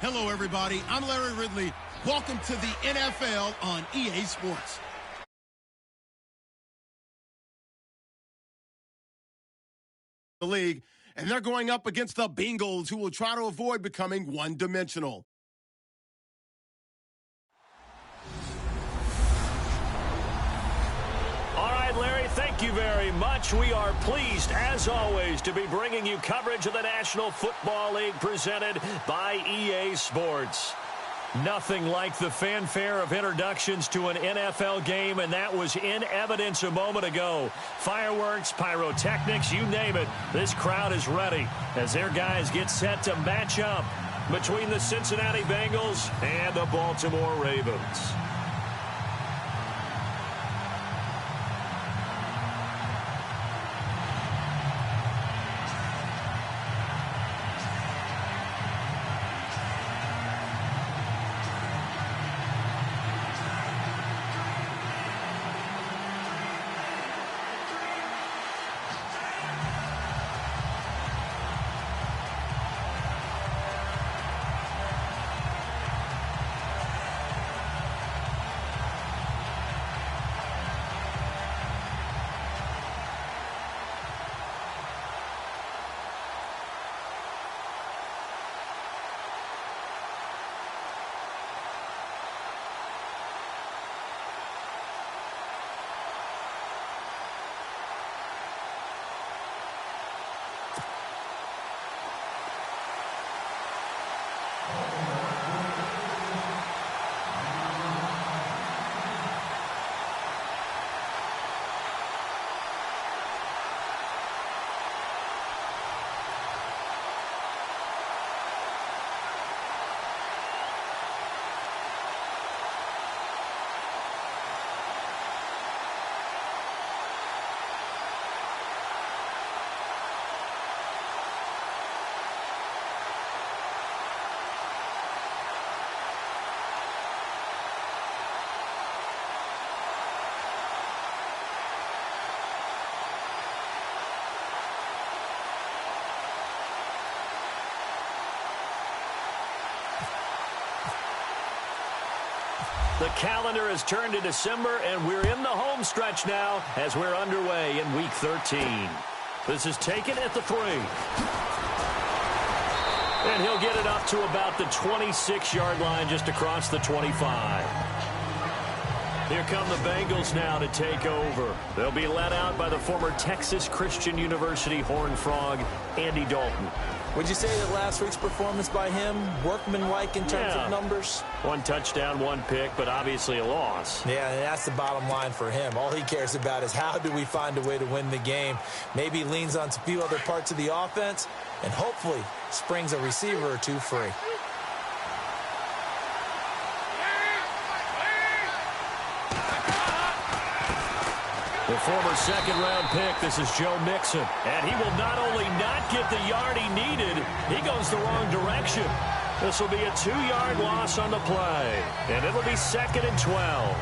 Hello, everybody. I'm Larry Ridley. Welcome to the NFL on EA Sports. The league, and they're going up against the Bengals, who will try to avoid becoming one-dimensional. All right, Larry, thank you very much. We are pleased, as always, to be bringing you coverage of the National Football League presented by EA Sports. Nothing like the fanfare of introductions to an NFL game, and that was in evidence a moment ago. Fireworks, pyrotechnics, you name it. This crowd is ready as their guys get set to match up between the Cincinnati Bengals and the Baltimore Ravens. The calendar has turned to December, and we're in the home stretch now as we're underway in Week 13. This is taken at the 3. And he'll get it up to about the 26-yard line just across the 25. Here come the Bengals now to take over. They'll be led out by the former Texas Christian University Horned Frog, Andy Dalton. Would you say that last week's performance by him, workmanlike in terms of numbers? 1 touchdown, 1 pick, but obviously a loss. Yeah, and that's the bottom line for him. All he cares about is how do we find a way to win the game. Maybe he leans on a few other parts of the offense and hopefully springs a receiver or two free. The former second-round pick, this is Joe Mixon. And he will not only not get the yard he needed, he goes the wrong direction. This will be a 2-yard loss on the play. And it'll be 2nd and 12.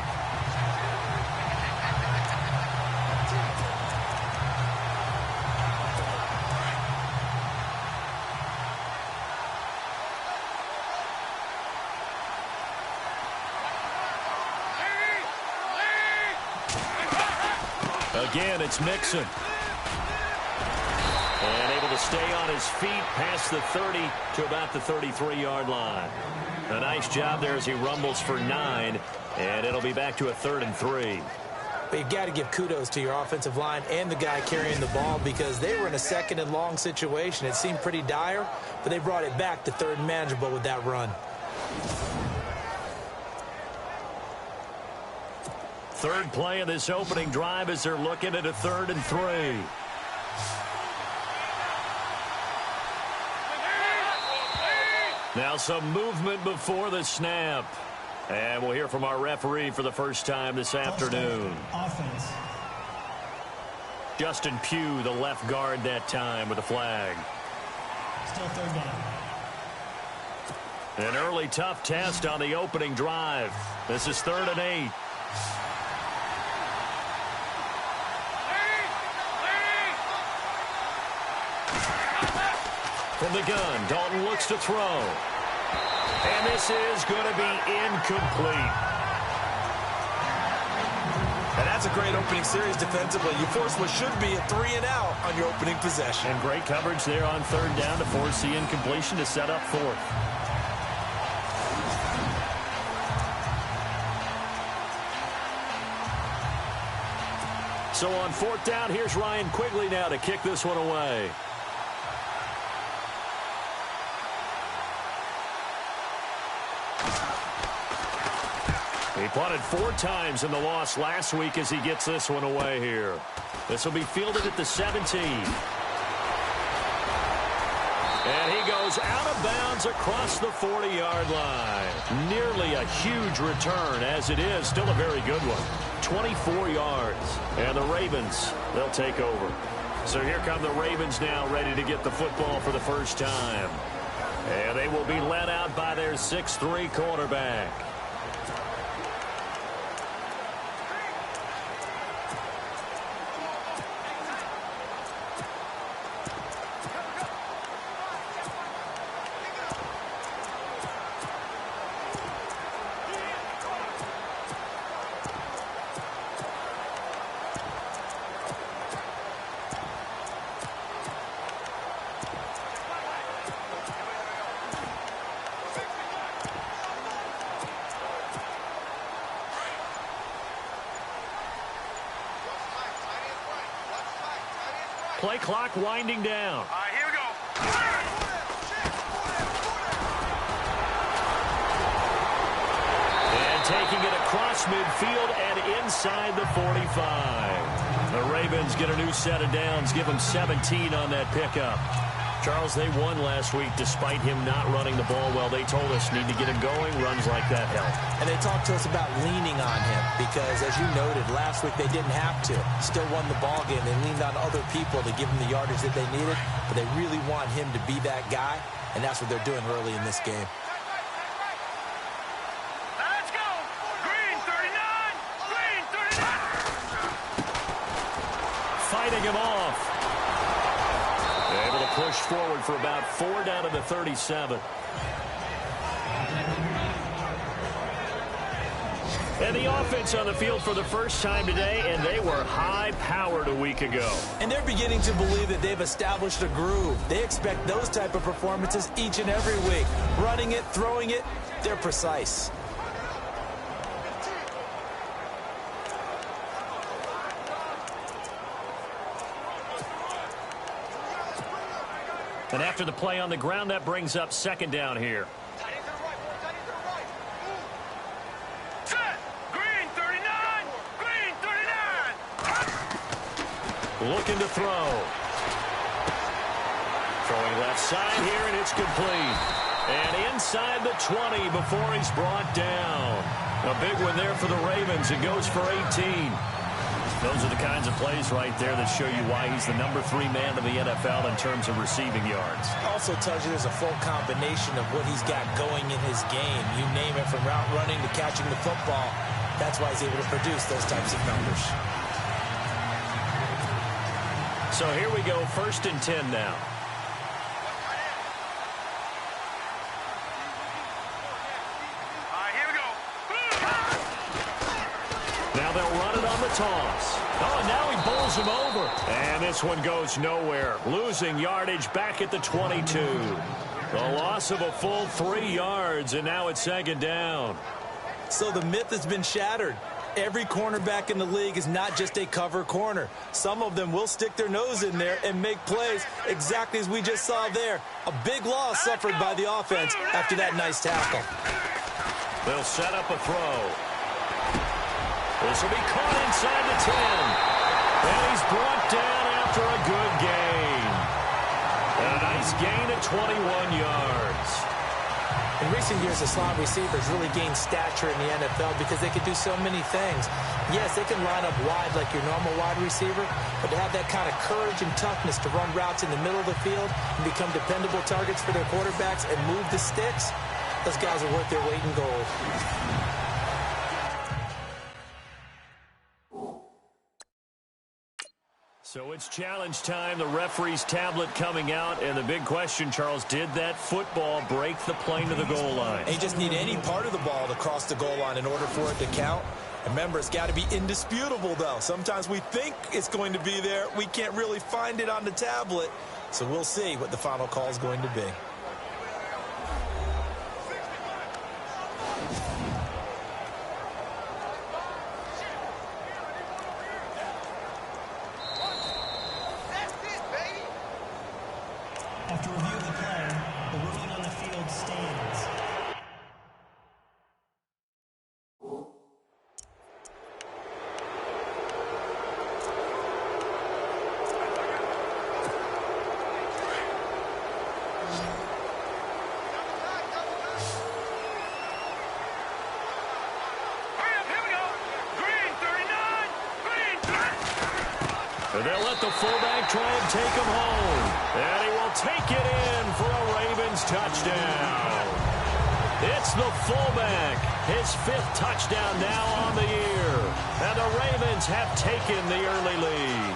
Again, it's Mixon. And able to stay on his feet past the 30 to about the 33-yard line. A nice job there as he rumbles for 9. And it'll be back to a 3rd and 3. But you've got to give kudos to your offensive line and the guy carrying the ball because they were in a 2nd and long situation. It seemed pretty dire, but they brought it back to 3rd and manageable with that run. Third play of this opening drive as they're looking at a 3rd and 3. Now some movement before the snap. And we'll hear from our referee for the first time this afternoon. Offense. Justin Pugh, the left guard that time with a flag. Still 3rd down. An early tough test on the opening drive. This is 3rd and 8. From the gun, Dalton looks to throw. And this is going to be incomplete. And that's a great opening series defensively. You force what should be a 3-and-out on your opening possession. And great coverage there on third down to force the incompletion to set up fourth. So on fourth down, here's Ryan Quigley now to kick this one away. He punted 4 times in the loss last week as he gets this one away here. This will be fielded at the 17. And he goes out of bounds across the 40-yard line. Nearly a huge return, as it is. Still a very good one. 24 yards. And the Ravens, they'll take over. So here come the Ravens now, ready to get the football for the first time. And they will be led out by their 6'3" quarterback. Play clock winding down. Here we go. And taking it across midfield and inside the 45. The Ravens get a new set of downs, give them 17 on that pickup. Charles, they won last week despite him not running the ball well. They told us need to get him going. Runs like that help. And they talked to us about leaning on him because, as you noted, last week they didn't have to. Still won the ball game. They leaned on other people to give them the yardage that they needed, but they really want him to be that guy, and that's what they're doing early in this game. Let's go. Green 39. Green 39. Fighting him off. Able to push forward for about 4 down to the 37. And the offense on the field for the first time today, and they were high-powered a week ago. And they're beginning to believe that they've established a groove. They expect those type of performances each and every week. Running it, throwing it, they're precise. And after the play on the ground, that brings up second down here. Set. Green 39. Green 39. Looking to throw. Throwing left side here, and it's complete. And inside the 20 before he's brought down. A big one there for the Ravens. It goes for 18. Those are the kinds of plays right there that show you why he's the number 3 man in the NFL in terms of receiving yards. Also tells you there's a full combination of what he's got going in his game. You name it, from route running to catching the football. That's why he's able to produce those types of numbers. So here we go, 1st and 10 now. Here we go. Now they'll run it on the toss. Oh, and now he bowls him over. And this one goes nowhere. Losing yardage back at the 22. The loss of a full 3 yards, and now it's 2nd down. So the myth has been shattered. Every cornerback in the league is not just a cover corner. Some of them will stick their nose in there and make plays exactly as we just saw there. A big loss suffered by the offense after that nice tackle. They'll set up a throw. This will be caught inside the 10. And he's brought down after a good gain. And a nice gain at 21 yards. In recent years, the slot receivers really gained stature in the NFL because they could do so many things. Yes, they can line up wide like your normal wide receiver, but to have that kind of courage and toughness to run routes in the middle of the field and become dependable targets for their quarterbacks and move the sticks, those guys are worth their weight in gold. So it's challenge time. The referee's tablet coming out. And the big question, Charles, did that football break the plane to the goal line? They just need any part of the ball to cross the goal line in order for it to count. Remember, it's got to be indisputable, though. Sometimes we think it's going to be there. We can't really find it on the tablet. So we'll see what the final call is going to be. After review of the play, the ruling on the field stands. They'll let the fullback try and take him home. And he will take it in for a Ravens touchdown. It's the fullback. His 5th touchdown now on the year. And the Ravens have taken the early lead.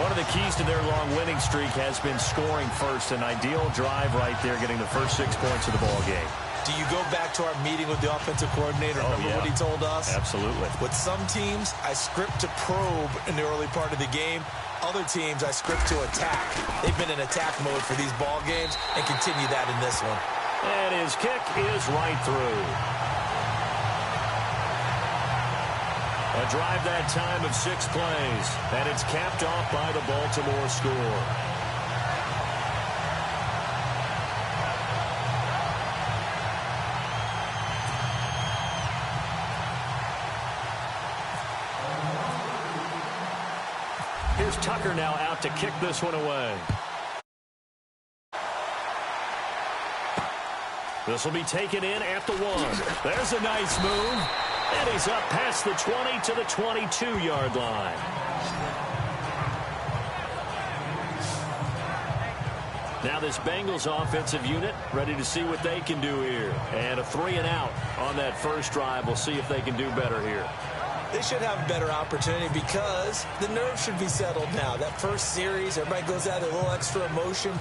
One of the keys to their long winning streak has been scoring first. An ideal drive right there, getting the first 6 points of the ball game. Do you go back to our meeting with the offensive coordinator? Remember what he told us? Absolutely. With some teams, I script to probe in the early part of the game. Other teams, I script to attack. They've been in attack mode for these ball games and continue that in this one. And his kick is right through. A drive that time of 6 plays. And it's capped off by the Baltimore score. Here's Tucker now out to kick this one away. This will be taken in at the 1. There's a nice move. And he's up past the 20 to the 22-yard line. Now this Bengals offensive unit ready to see what they can do here. And a 3 and out on that first drive. We'll see if they can do better here. They should have a better opportunity because the nerves should be settled now. That first series, everybody goes out with a little extra emotion.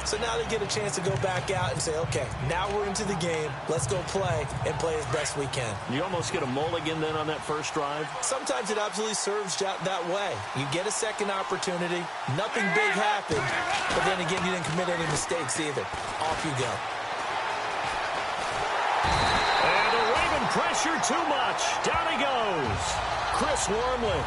So now they get a chance to go back out and say, okay, now we're into the game. Let's go play and play as best we can. You almost get a mulligan then on that first drive? Sometimes it absolutely serves that way. You get a second opportunity. Nothing big happened. But then again, you didn't commit any mistakes either. Off you go. Pressure too much. Down he goes. Chris Wormley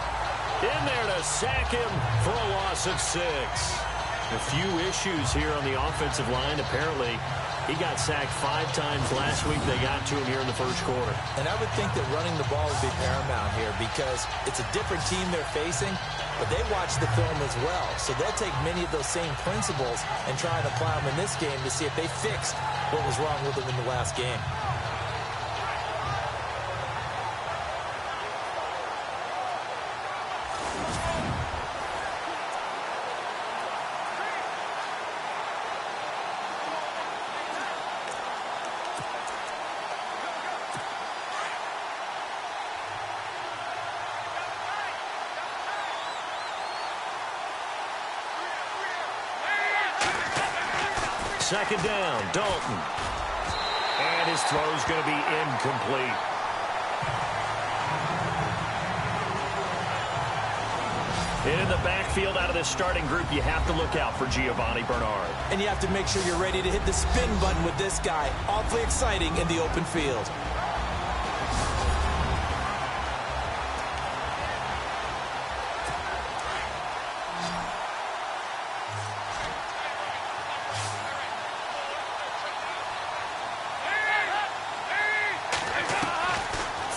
in there to sack him for a loss of 6. A few issues here on the offensive line. Apparently, he got sacked 5 times last week. They got to him here in the first quarter. And I would think that running the ball would be paramount here because it's a different team they're facing, but they watch the film as well. So they'll take many of those same principles and try and apply them in this game to see if they fixed what was wrong with them in the last game. Second down, Dalton. And his throw's going to be incomplete. In the backfield out of this starting group, you have to look out for Giovanni Bernard. And you have to make sure you're ready to hit the spin button with this guy. Awfully exciting in the open field.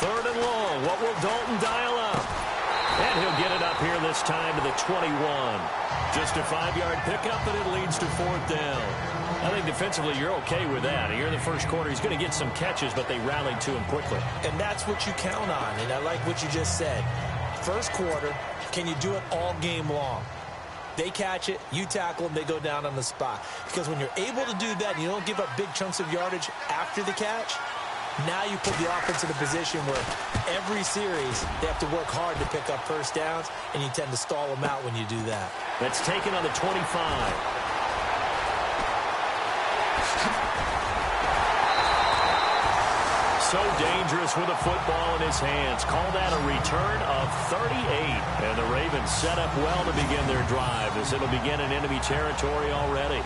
Third and long. What will Dalton dial up? And he'll get it up here this time to the 21. Just a 5-yard pickup, and it leads to 4th down. I think defensively you're okay with that. Here in the first quarter, he's going to get some catches, but they rallied to him quickly. And that's what you count on, and I like what you just said. First quarter, can you do it all game long? They catch it, you tackle them, they go down on the spot. Because when you're able to do that and you don't give up big chunks of yardage after the catch, now you put the offense in a position where every series, they have to work hard to pick up first downs, and you tend to stall them out when you do that. That's taken on the 25. So dangerous with a football in his hands. Call that a return of 38. And the Ravens set up well to begin their drive as it'll begin in enemy territory already.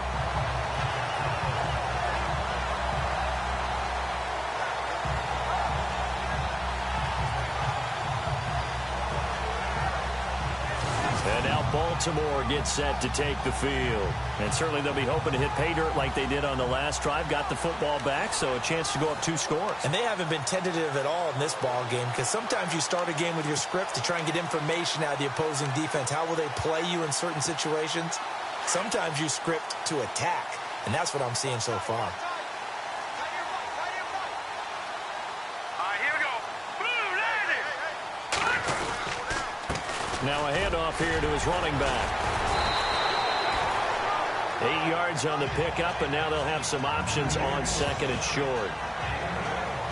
And now Baltimore gets set to take the field. And certainly they'll be hoping to hit pay dirt like they did on the last drive. Got the football back, so a chance to go up 2 scores. And they haven't been tentative at all in this ball game, because sometimes you start a game with your script to try and get information out of the opposing defense. How will they play you in certain situations? Sometimes you script to attack, and that's what I'm seeing so far. Now a handoff here to his running back. 8 yards on the pickup, and now they'll have some options on second and short.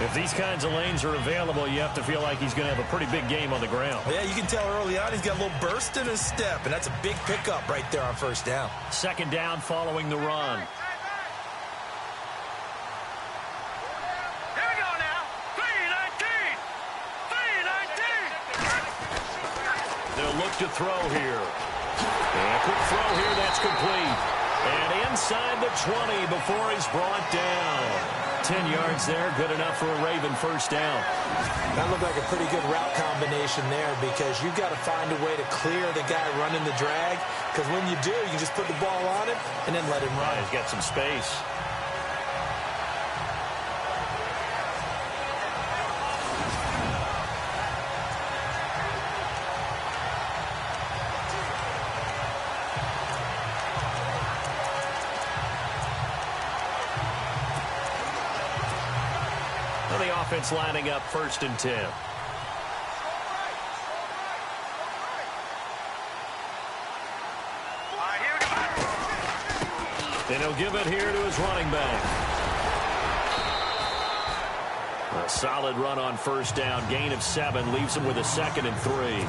If these kinds of lanes are available, you have to feel like he's going to have a pretty big game on the ground. Well, yeah, you can tell early on he's got a little burst in his step, and that's a big pickup right there on first down. Second down following the run. Here we go now. 3-19. 3-19. They'll look to throw here. And a quick throw here, that's complete. And inside the 20 before he's brought down. 10 yards there, good enough for a Raven first down. That looked like a pretty good route combination there, because you've got to find a way to clear the guy running the drag, because when you do, you can just put the ball on him and then let him run. He's got some space. The offense lining up 1st and 10. And he'll give it here to his running back. A solid run on first down. Gain of 7 leaves him with a 2nd and 3.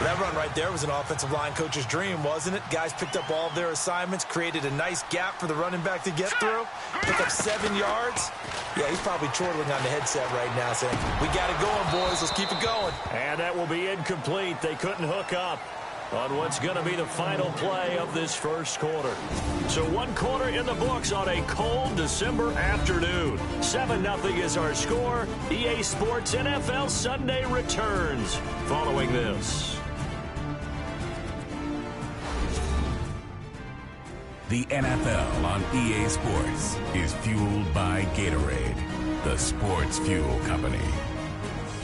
That run right there was an offensive line coach's dream, wasn't it? Guys picked up all of their assignments, created a nice gap for the running back to get through, pick up 7 yards. Yeah, he's probably chortling on the headset right now saying, we got it going, boys. Let's keep it going. And that will be incomplete. They couldn't hook up on what's going to be the final play of this first quarter. So 1 quarter in the books on a cold December afternoon. 7-0 is our score. EA Sports NFL Sunday returns following this. The NFL on EA Sports is fueled by Gatorade, the sports fuel company.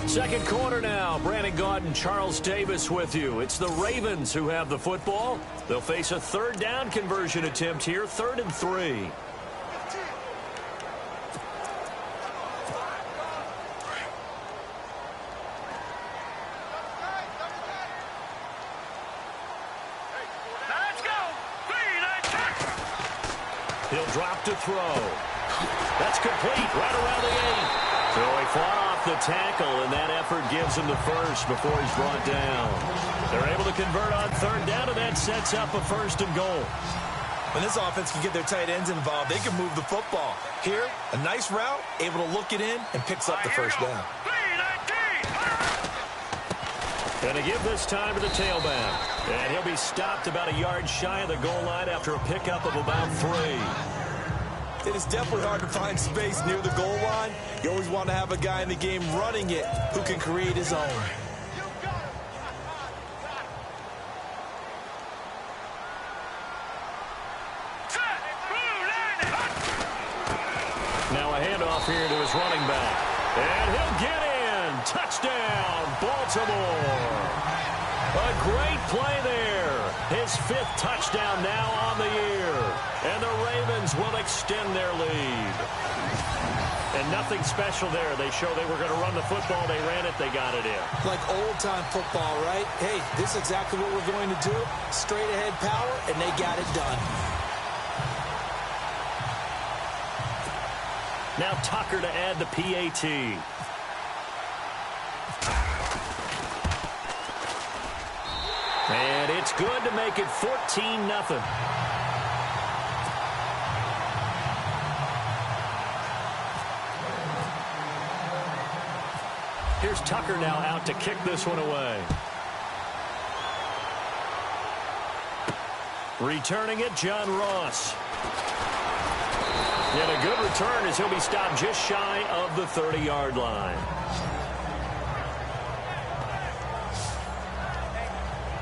Second quarter now. Brandon Gaudin, Charles Davis with you. It's the Ravens who have the football. They'll face a 3rd down conversion attempt here, 3rd and 3. He'll drop to throw. That's complete right around the 8. So he fought off the tackle, and that effort gives him the first before he's brought down. They're able to convert on 3rd down, and that sets up a 1st and goal. When this offense can get their tight ends involved, they can move the football. Here, a nice route, able to look it in, and picks up the first down. Going to give this time to the tailback. And he'll be stopped about a yard shy of the goal line after a pickup of about 3. It is definitely hard to find space near the goal line. You always want to have a guy in the game running it who can create his own. Now a handoff here to his running back. And he'll get in. Touchdown, Baltimore. A great play there. His 5th touchdown now on the year. And the Ravens will extend their lead. And nothing special there. They show they were going to run the football. They ran it. They got it in. Like old-time football, right? Hey, this is exactly what we're going to do. Straight-ahead power, and they got it done. Now Tucker to add the PAT. It's good to make it 14-0. Here's Tucker now out to kick this one away. Returning it, John Ross. And a good return as he'll be stopped just shy of the 30-yard line.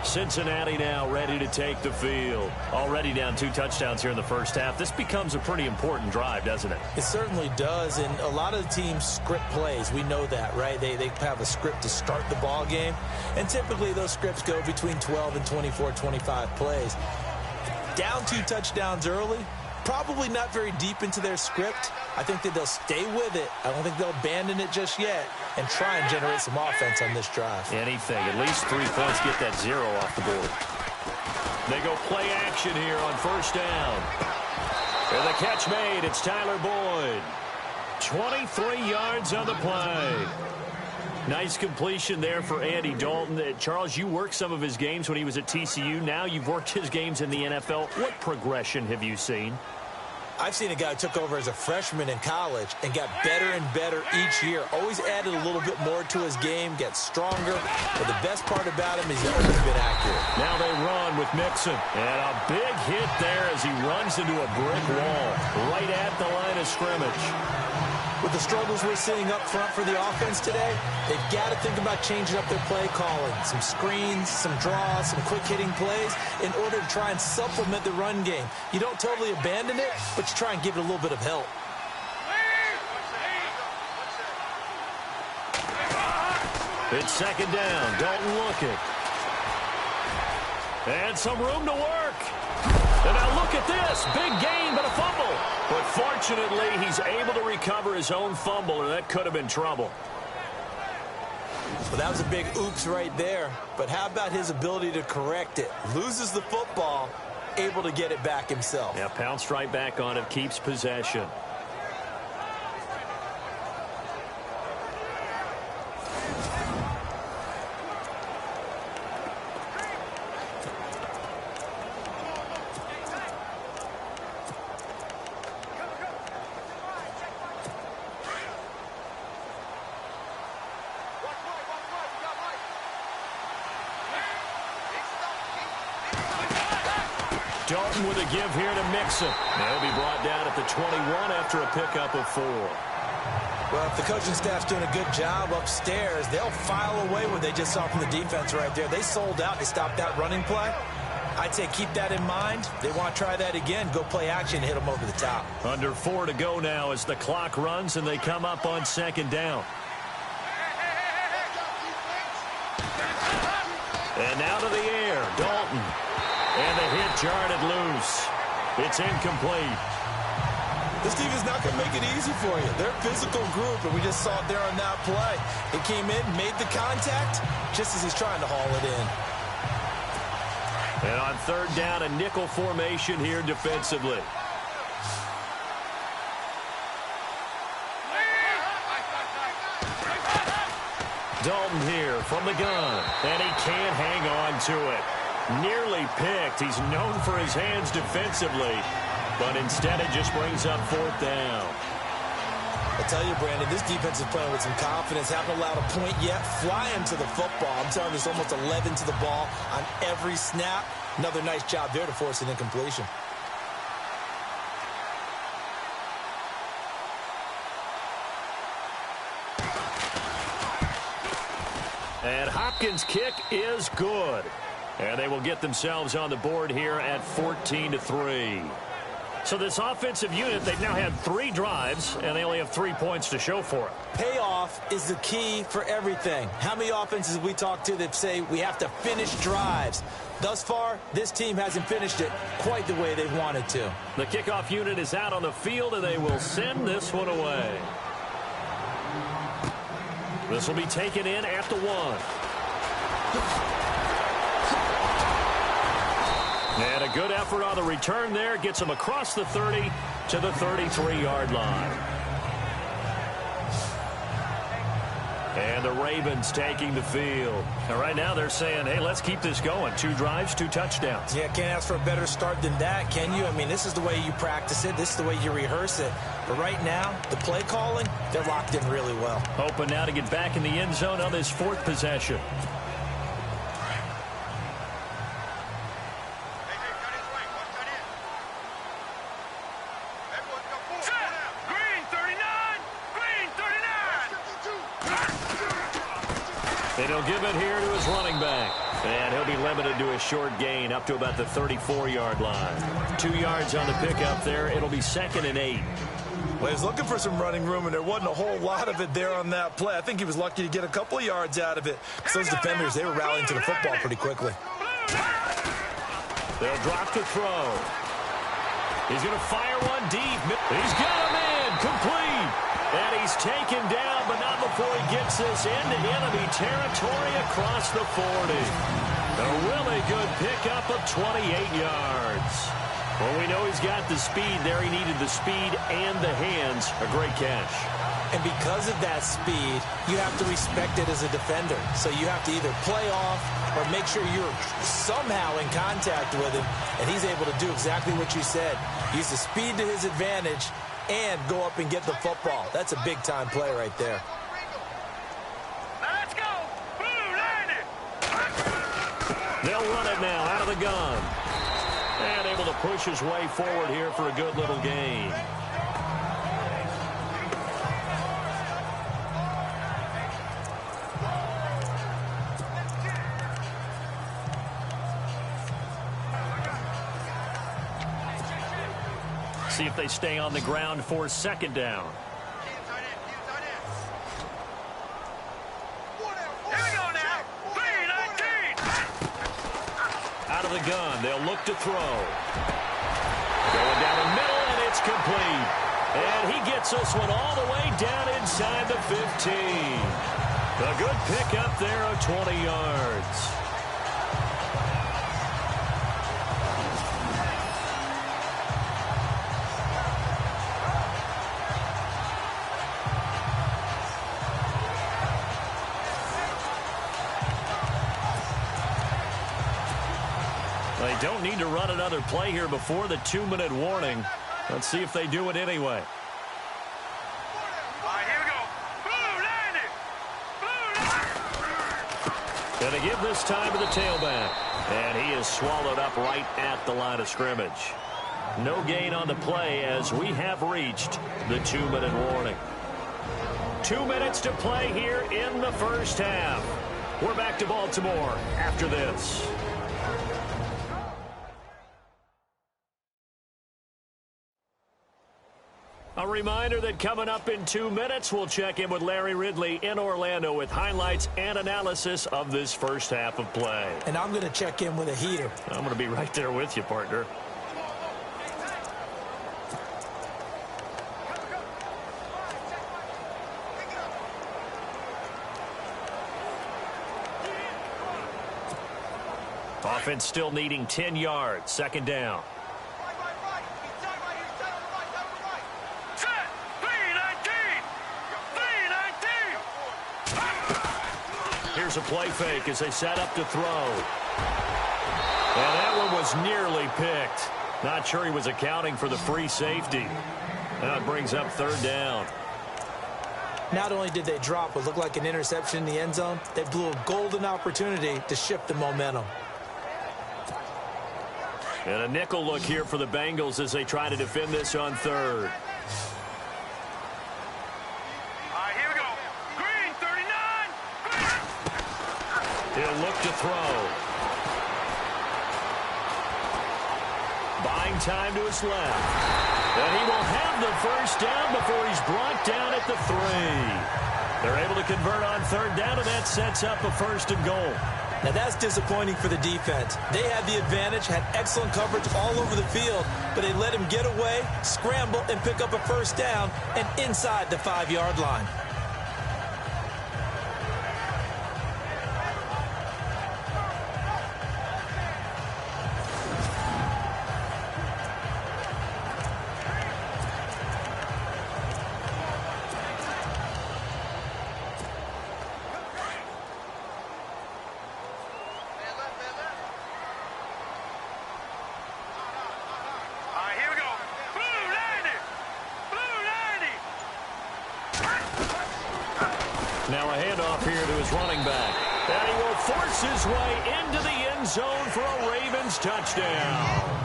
Cincinnati now ready to take the field. Already down 2 touchdowns here in the first half. This becomes a pretty important drive, doesn't it? It certainly does, and a lot of the teams script plays. We know that, right? They have a script to start the ball game, and typically those scripts go between 12 and 24, 25 plays. Down 2 touchdowns early, probably not very deep into their script. I think that they'll stay with it. I don't think they'll abandon it just yet and try and generate some offense on this drive. Anything. At least 3 points. Get that 0 off the board. They go play action here on first down. And the catch made. It's Tyler Boyd. 23 yards on the play. Nice completion there for Andy Dalton. Charles, you worked some of his games when he was at TCU. Now you've worked his games in the NFL. What progression have you seen? I've seen a guy who took over as a freshman in college and got better and better each year. Always added a little bit more to his game, gets stronger. But the best part about him is he's always been accurate. Now they run with Mixon. And a big hit there as he runs into a brick wall right at the line of scrimmage. With the struggles we're seeing up front for the offense today, they've got to think about changing up their play calling. Some screens, some draws, some quick-hitting plays in order to try and supplement the run game. You don't totally abandon it, but you try and give it a little bit of help. It's second down. Dalton looking. And some room to work. And now look at this. Big gain, but a fumble. But fortunately, he's able to recover his own fumble, or that could have been trouble. Well, that was a big oops right there. But how about his ability to correct it? Loses the football, able to get it back himself. Yeah, pounced right back on it, keeps possession. Dalton with a give here to Mixon. He'll be brought down at the 21 after a pickup of 4. Well, if the coaching staff's doing a good job upstairs, they'll file away what they just saw from the defense right there. They sold out to stop that running play. I'd say keep that in mind. They want to try that again. Go play action, hit them over the top. Under 4 to go now as the clock runs and they come up on second down. And now to the air, Dalton. And the hit jarred it loose. It's incomplete. This team is not going to make it easy for you. They're a physical group, and we just saw it there on that play. It came in, made the contact, just as he's trying to haul it in. And on third down, a nickel formation here defensively. Dalton here from the gun, and he can't hang on to it. Nearly picked. He's known for his hands defensively, but instead it just brings up fourth down. I tell you, Brandon, this defense is playing with some confidence. Haven't allowed a point yet. Flying to the football. I'm telling you, there's almost 11 to the ball on every snap. Another nice job there to force an incompletion. And Hopkins' kick is good. And they will get themselves on the board here at 14-3. So this offensive unit, they've now had 3 drives, and they only have 3 points to show for it. Payoff is the key for everything. How many offenses we talk to that say we have to finish drives? Thus far, this team hasn't finished it quite the way they wanted to. The kickoff unit is out on the field, and they will send this one away. This will be taken in at the 1. And a good effort on the return there. Gets him across the 30 to the 33-yard line. And the Ravens taking the field. And right now they're saying, hey, let's keep this going. 2 drives, 2 touchdowns. Yeah, can't ask for a better start than that, can you? I mean, this is the way you practice it. This is the way you rehearse it. But right now, the play calling, they're locked in really well. Hoping now to get back in the end zone on this 4th possession. And he'll give it here to his running back. And he'll be limited to a short gain up to about the 34-yard line. 2 yards on the pickup there. It'll be 2nd and 8. Well, he was looking for some running room, and there wasn't a whole lot of it there on that play. I think he was lucky to get a couple of yards out of it. Those defenders, they were rallying to the football pretty quickly. They'll drop to throw. He's going to fire one deep. He's got him in. Complete. And he's taken down, but not before he gets this into enemy territory across the 40. A really good pickup of 28 yards. Well, we know he's got the speed there. He needed the speed and the hands. A great catch. And because of that speed, you have to respect it as a defender. So you have to either play off or make sure you're somehow in contact with him. And he's able to do exactly what you said. Use the speed to his advantage and go up and get the football. That's a big-time play right there. Let's go. They'll run it now out of the gun. And able to push his way forward here for a good little gain. See if they stay on the ground for 2nd down. Out of the gun, they'll look to throw. Going down the middle, and it's complete. And he gets this one all the way down inside the 15. A good pickup there of 20 yards. They don't need to run another play here before the 2-minute warning. Let's see if they do it anyway. All right, here we go. And they give this time to the tailback. And he is swallowed up right at the line of scrimmage. No gain on the play as we have reached the 2-minute warning. 2 minutes to play here in the first half. We're back to Baltimore after this. A reminder that coming up in 2 minutes, we'll check in with Larry Ridley in Orlando with highlights and analysis of this first half of play. And I'm going to check in with a heater. I'm going to be right there with you, partner. Offense still needing 10 yards. 2nd down. Here's a play fake as they set up to throw. And that one was nearly picked. Not sure he was accounting for the free safety. Now it brings up 3rd down. Not only did they drop what looked like an interception in the end zone, they blew a golden opportunity to shift the momentum. And a nickel look here for the Bengals as they try to defend this on 3rd. He'll look to throw. Buying time to his left. And he will have the first down before he's brought down at the 3. They're able to convert on 3rd down, and that sets up a 1st and goal. Now that's disappointing for the defense. They had the advantage, had excellent coverage all over the field, but they let him get away, scramble, and pick up a 1st down and inside the 5-yard line. handoff here to his running back. And he will force his way into the end zone for a Ravens touchdown.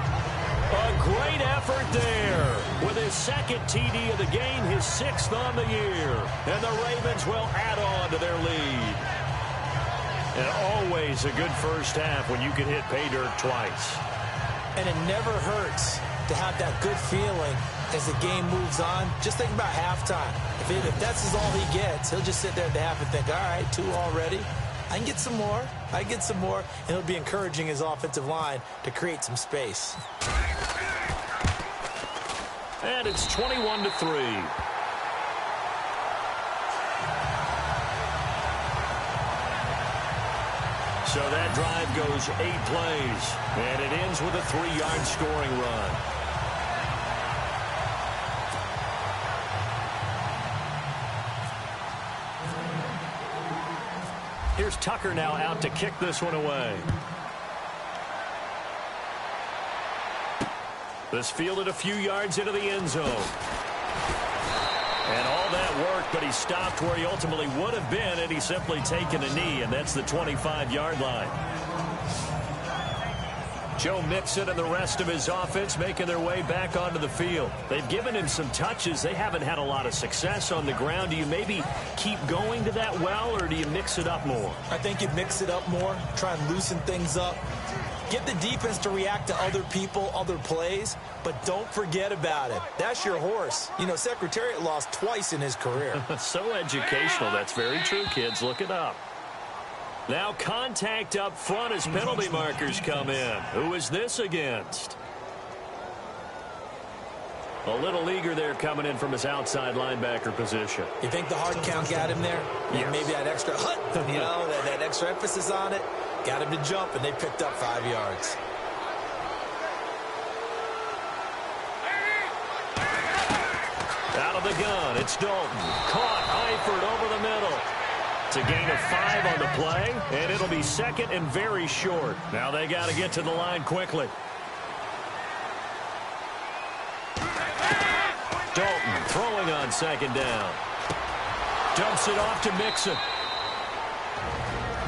A great effort there. With his second TD of the game, his 6th on the year. And the Ravens will add on to their lead. And always a good first half when you can hit pay dirt twice. And it never hurts to have that good feeling as the game moves on. Just think about halftime. If that's all he gets, he'll just sit there at the half and think, all right, 2 already. I can get some more. I can get some more. And he'll be encouraging his offensive line to create some space. And it's 21-3. So that drive goes 8 plays, and it ends with a 3-yard scoring run. Here's Tucker now out to kick this one away. This fielded a few yards into the end zone. And all that work, but he stopped where he ultimately would have been had he simply taken a knee, and that's the 25-yard line. Joe Mixon and the rest of his offense making their way back onto the field. They've given him some touches. They haven't had a lot of success on the ground. Do you maybe keep going to that well, or do you mix it up more? I think you mix it up more, try and loosen things up. Get the defense to react to other people, other plays, but don't forget about it. That's your horse. You know, Secretariat lost twice in his career. So educational. That's very true, kids. Look it up. Now contact up front as penalty markers come in. Who is this against? A little eager there coming in from his outside linebacker position. You think the hard count got him there? Yes. Maybe that extra you know, that extra emphasis on it. Got him to jump, and they picked up 5 yards. Out of the gun, it's Dalton. Caught, Eifert over the middle. It's a gain of 5 on the play, and it'll be second and very short. Now they got to get to the line quickly. Dalton throwing on second down. Dumps it off to Mixon.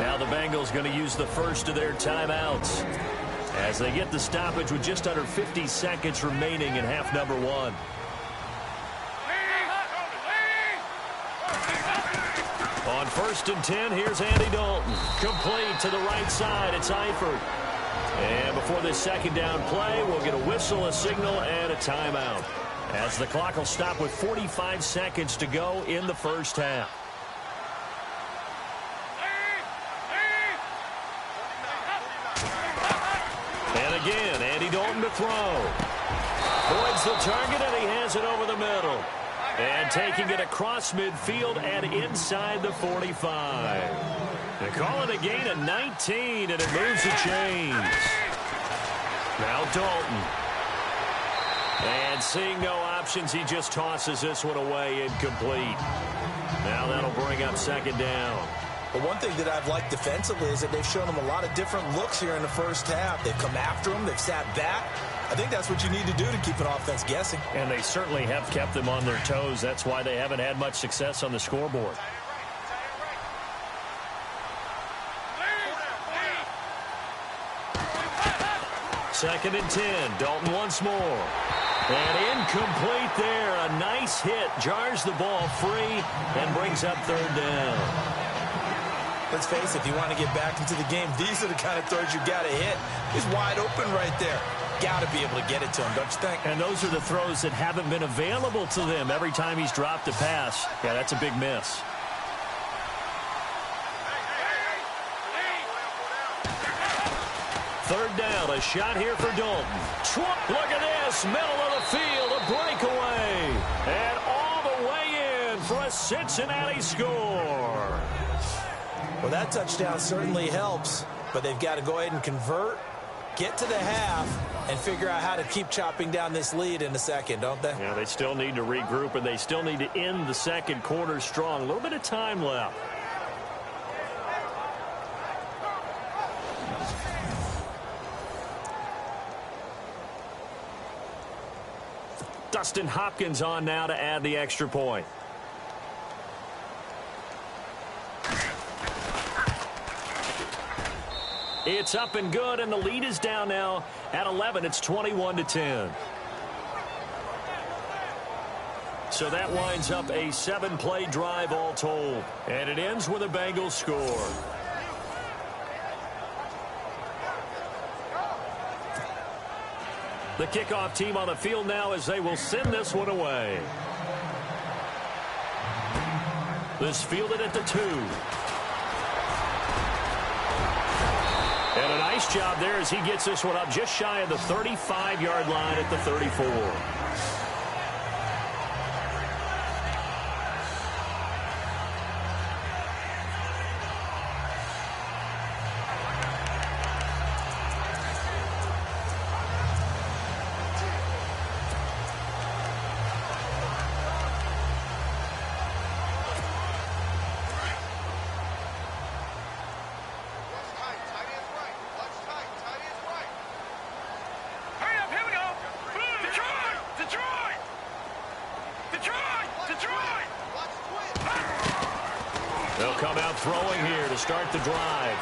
Now the Bengals going to use the first of their timeouts as they get the stoppage with just under 50 seconds remaining in half number 1. On 1st and 10, here's Andy Dalton. Complete to the right side. It's Eifert. And before this second down play, we'll get a whistle, a signal, and a timeout, as the clock will stop with 45 seconds to go in the first half. And again, Andy Dalton to throw. Voids the target, and he has it over the middle. And taking it across midfield and inside the 45. They call it a gain of 19, and it moves the chains. Now Dalton. And seeing no options, he just tosses this one away incomplete. Now that'll bring up second down. But one thing that I've liked defensively is that they've shown him a lot of different looks here in the first half. They've come after him. They've sat back. I think that's what you need to do to keep an offense guessing. And they certainly have kept them on their toes. That's why they haven't had much success on the scoreboard. Second and 10. Dalton once more. And incomplete there. A nice hit. Jars the ball free and brings up third down. Let's face it, if you want to get back into the game, these are the kind of throws you got to hit. He's wide open right there. Got to be able to get it to him, don't you think? And those are the throws that haven't been available to them every time he's dropped a pass. Yeah, that's a big miss. Third down, a shot here for Dalton. Look at this, middle of the field, a breakaway. And all the way in for a Cincinnati score. Well, that touchdown certainly helps, but they've got to go ahead and convert, get to the half, and figure out how to keep chopping down this lead in the second, don't they? Yeah, they still need to regroup, and they still need to end the second quarter strong. A little bit of time left. Dustin Hopkins on now to add the extra point. It's up and good, and the lead is down now at 11. It's 21-10. So that winds up a 7-play drive all told. And it ends with a Bengals score. The kickoff team on the field now as they will send this one away. This fielded at the 2. And a nice job there as he gets this one up just shy of the 35-yard line at the 34. They'll come out throwing here to start the drive.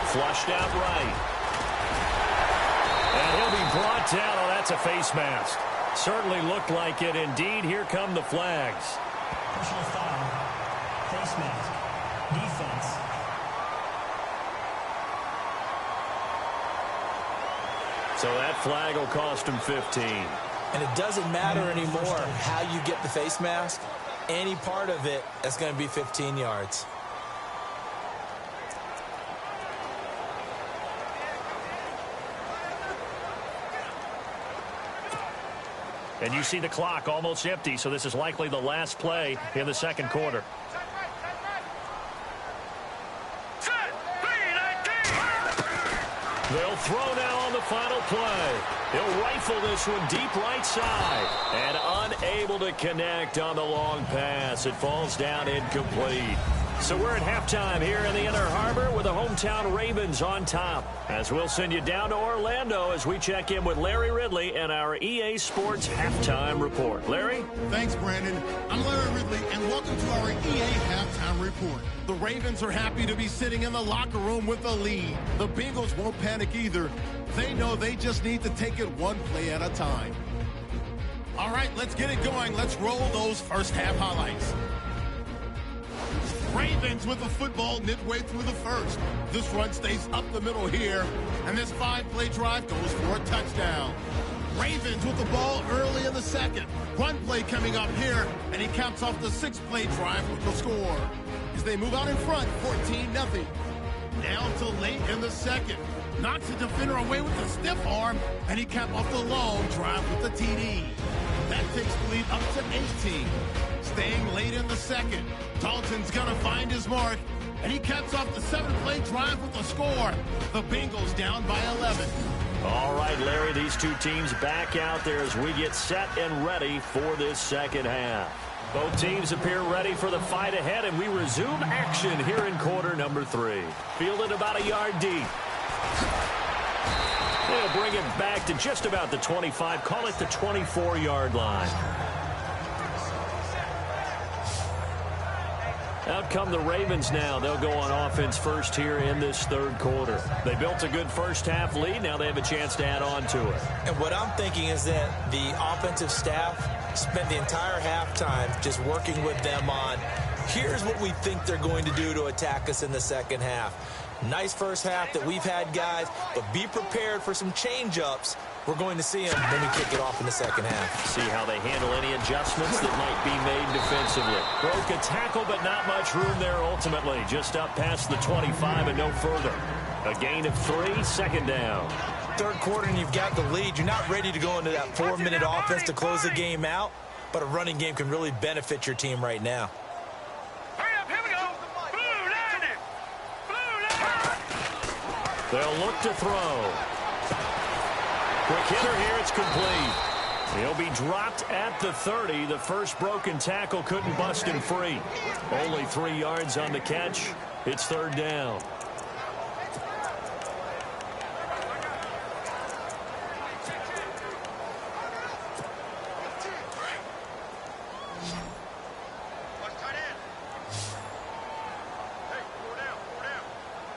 Flushed out right. And he'll be brought down. Oh, that's a face mask. Certainly looked like it. Indeed, here come the flags. Personal foul. Face mask. Defense. So that flag will cost him 15. And it doesn't matter anymore how you get the face mask. Any part of it, that's going to be 15 yards. And you see the clock almost empty, so this is likely the last play in the second quarter. They'll throw now on the final play. He'll rifle this one deep right side. And unable to connect on the long pass. It falls down incomplete. So we're at halftime here in the Inner Harbor with the hometown Ravens on top. As we'll send you down to Orlando as we check in with Larry Ridley and our EA Sports Halftime Report. Larry? Thanks, Brandon. I'm Larry Ridley, and welcome to our EA Halftime Report. The Ravens are happy to be sitting in the locker room with a lead. The Bengals won't panic either. They know they just need to take it one play at a time. All right, let's get it going. Let's roll those first half highlights. Ravens with the football midway through the first. This run stays up the middle here, and this 5-play drive goes for a touchdown. Ravens with the ball early in the second. Run play coming up here, and he caps off the 6-play drive with the score. As they move out in front, 14-0. Down to late in the second. Knocks the defender away with a stiff arm, and he caps off the long drive with the TD. That takes the lead up to 18. Staying late in the second. Dalton's going to find his mark, and he caps off the 7-play drive with a score. The Bengals down by 11. All right, Larry, these two teams back out there as we get set and ready for this second half. Both teams appear ready for the fight ahead, and we resume action here in quarter number 3. Fielded about a yard deep. They'll bring it back to just about the 25, call it the 24-yard line. Out come the Ravens now. They'll go on offense first here in this third quarter. They built a good first half lead. Now they have a chance to add on to it. And what I'm thinking is that the offensive staff spent the entire halftime just working with them on, here's what we think they're going to do to attack us in the second half. Nice first half that we've had, guys, but be prepared for some change-ups. We're going to see them when we kick it off in the second half. See how they handle any adjustments that might be made defensively. Broke a tackle, but not much room there ultimately. Just up past the 25 and no further. A gain of 3, second down. Third quarter and you've got the lead. You're not ready to go into that 4-minute offense to close the game out, but a running game can really benefit your team right now. They'll look to throw. Quick hitter here, it's complete. He'll be dropped at the 30. The first broken tackle couldn't bust him free. Only 3 yards on the catch. It's third down.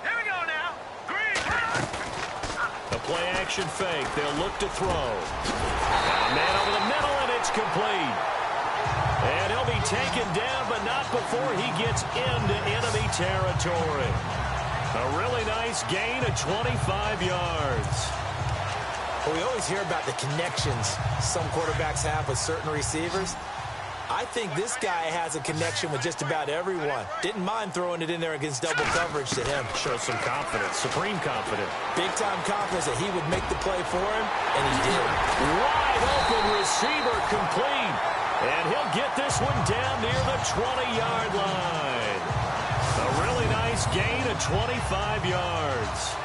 Here we play action fake. They'll look to throw. Got a man over the middle, and it's complete. And he'll be taken down, but not before he gets into enemy territory. A really nice gain of 25 yards. Well, we always hear about the connections some quarterbacks have with certain receivers. I think this guy has a connection with just about everyone. Didn't mind throwing it in there against double coverage to him. Shows some confidence, supreme confidence. Big-time confidence that he would make the play for him, and he did. Wide open receiver complete. And he'll get this one down near the 20-yard line. A really nice gain of 25 yards.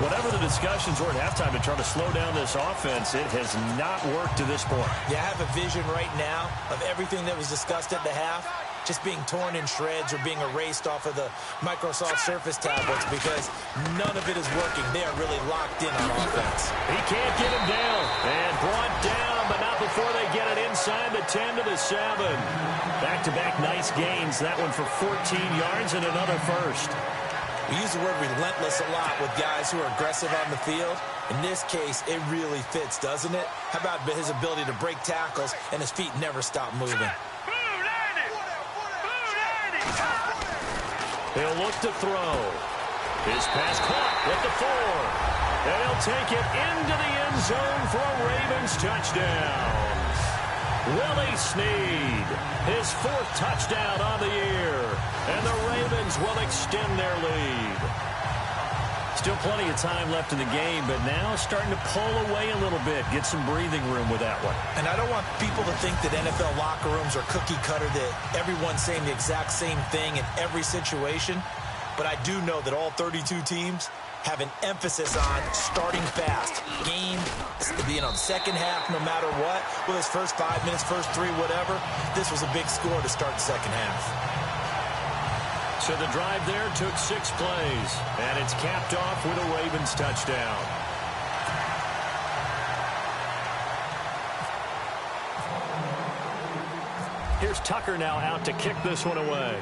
Whatever the discussions were at halftime to try to slow down this offense, it has not worked to this point. Yeah, I have a vision right now of everything that was discussed at the half just being torn in shreds or being erased off of the Microsoft Surface tablets because none of it is working. They are really locked in on offense. He can't get him down. And brought down, but not before they get it inside the 10 to the 7. Back-to-back nice gains. That one for 14 yards and another first. We use the word relentless a lot with guys who are aggressive on the field. In this case, it really fits, doesn't it? How about his ability to break tackles and his feet never stop moving? He'll look to throw. His pass caught with the 4. And he'll take it into the end zone for a Ravens touchdown. Willie Snead, his 4th touchdown on the year. And the Ravens will extend their lead. Still plenty of time left in the game, but now starting to pull away a little bit. Get some breathing room with that one. And I don't want people to think that NFL locker rooms are cookie cutter, that everyone's saying the exact same thing in every situation. But I do know that all 32 teams have an emphasis on starting fast. Game, second half, no matter what. Well, his first 5 minutes, first 3, whatever. This was a big score to start the second half. So the drive there took 6 plays, and it's capped off with a Ravens touchdown. Here's Tucker now out to kick this one away.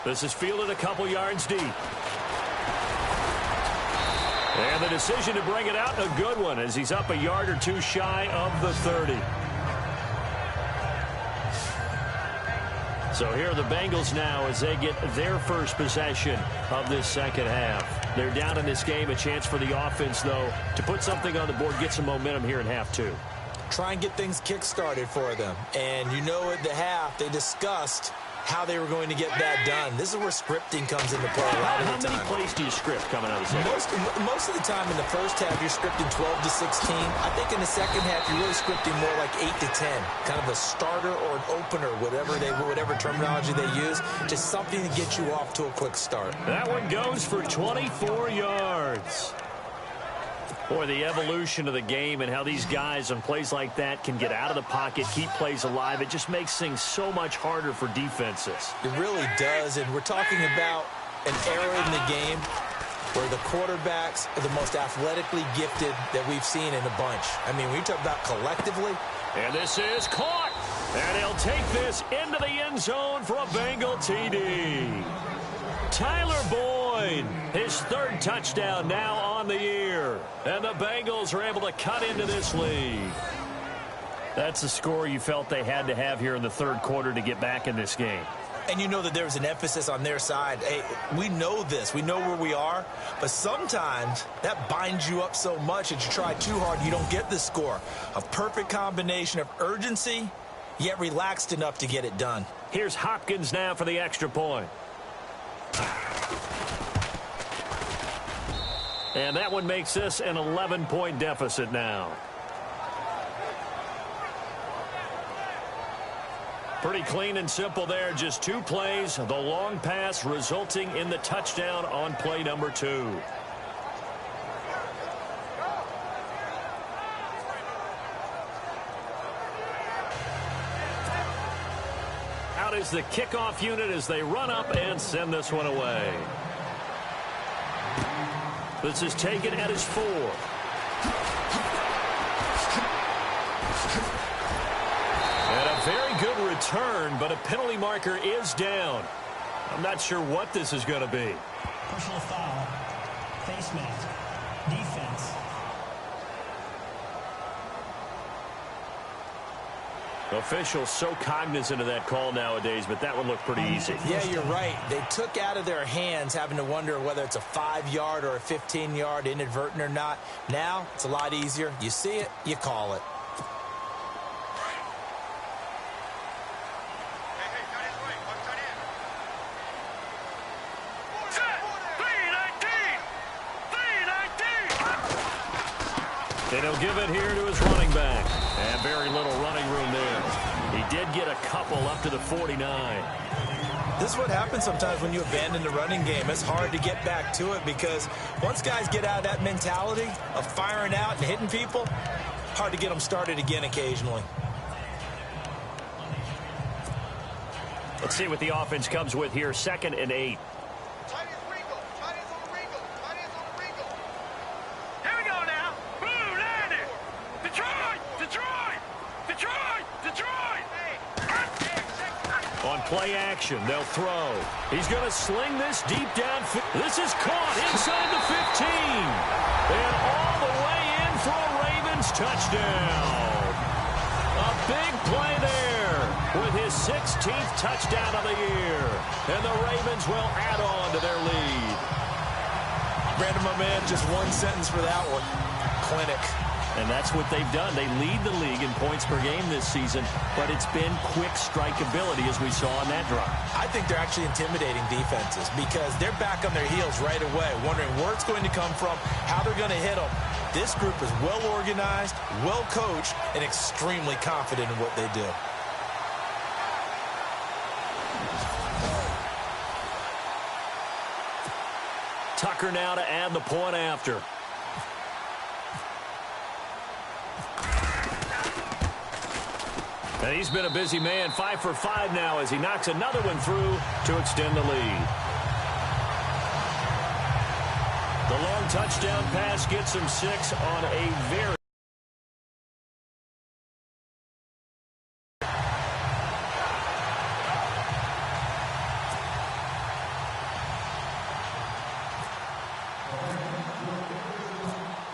This is fielded a couple yards deep. And the decision to bring it out, a good one, as he's up a yard or 2 shy of the 30. So here are the Bengals now as they get their first possession of this second half. They're down in this game. A chance for the offense, though, to put something on the board, get some momentum here in half 2. Try and get things kick-started for them. And you know at the half, they discussed how they were going to get that done. This is where scripting comes into play a lot of the time. How many plays do you script coming out of the second? Most of the time in the first half, you're scripting 12 to 16. I think in the second half, you're really scripting more like 8 to 10. Kind of a starter or an opener, whatever terminology they use. Just something to get you off to a quick start. That one goes for 24 yards. Boy, the evolution of the game and how these guys on plays like that can get out of the pocket, keep plays alive, it just makes things so much harder for defenses. It really does, and we're talking about an era in the game where the quarterbacks are the most athletically gifted that we've seen in a bunch. I mean, when you talk about collectively. And this is caught. And he'll take this into the end zone for a Bengal TD. Tyler Boyd, his 3rd touchdown now on the year. And the Bengals are able to cut into this lead. That's a score you felt they had to have here in the 3rd quarter to get back in this game. And you know that there was an emphasis on their side. Hey, we know this. We know where we are. But sometimes that binds you up so much that you try too hard, you don't get the score. A perfect combination of urgency, yet relaxed enough to get it done. Here's Hopkins now for the extra point. And that one makes this an 11-point deficit now. Pretty clean and simple there. Just 2 plays. The long pass resulting in the touchdown on play number 2. Out is the kickoff unit as they run up and send this one away. This is taken at his 4. And a very good return, but a penalty marker is down. I'm not sure what this is going to be. Personal foul. Face mask. Defense. Officials so cognizant of that call nowadays, but that one looked pretty easy. Yeah, you're right. They took out of their hands having to wonder whether it's a 5-yard or a 15-yard, inadvertent or not. Now, it's a lot easier. You see it, you call it. They don't give it here to his running back. And very little running room there. He did get a couple up to the 49. This is what happens sometimes when you abandon the running game. It's hard to get back to it because once guys get out of that mentality of firing out and hitting people, hard to get them started again occasionally. Let's see what the offense comes with here. 2nd and 8. On play action, they'll throw. He's going to sling this deep down. This is caught inside the 15. And all the way in for a Ravens touchdown. A big play there with his 16th touchdown of the year. And the Ravens will add on to their lead. Brandon, my man, just one sentence for that one. Clinic. And that's what they've done. They lead the league in points per game this season, but it's been quick strikeability as we saw on that drive. I think they're actually intimidating defenses because they're back on their heels right away, wondering where it's going to come from, how they're going to hit them. This group is well organized, well coached, and extremely confident in what they do. Tucker now to add the point after. And he's been a busy man, 5 for 5 now as he knocks another one through to extend the lead. The long touchdown pass gets him 6 on a very...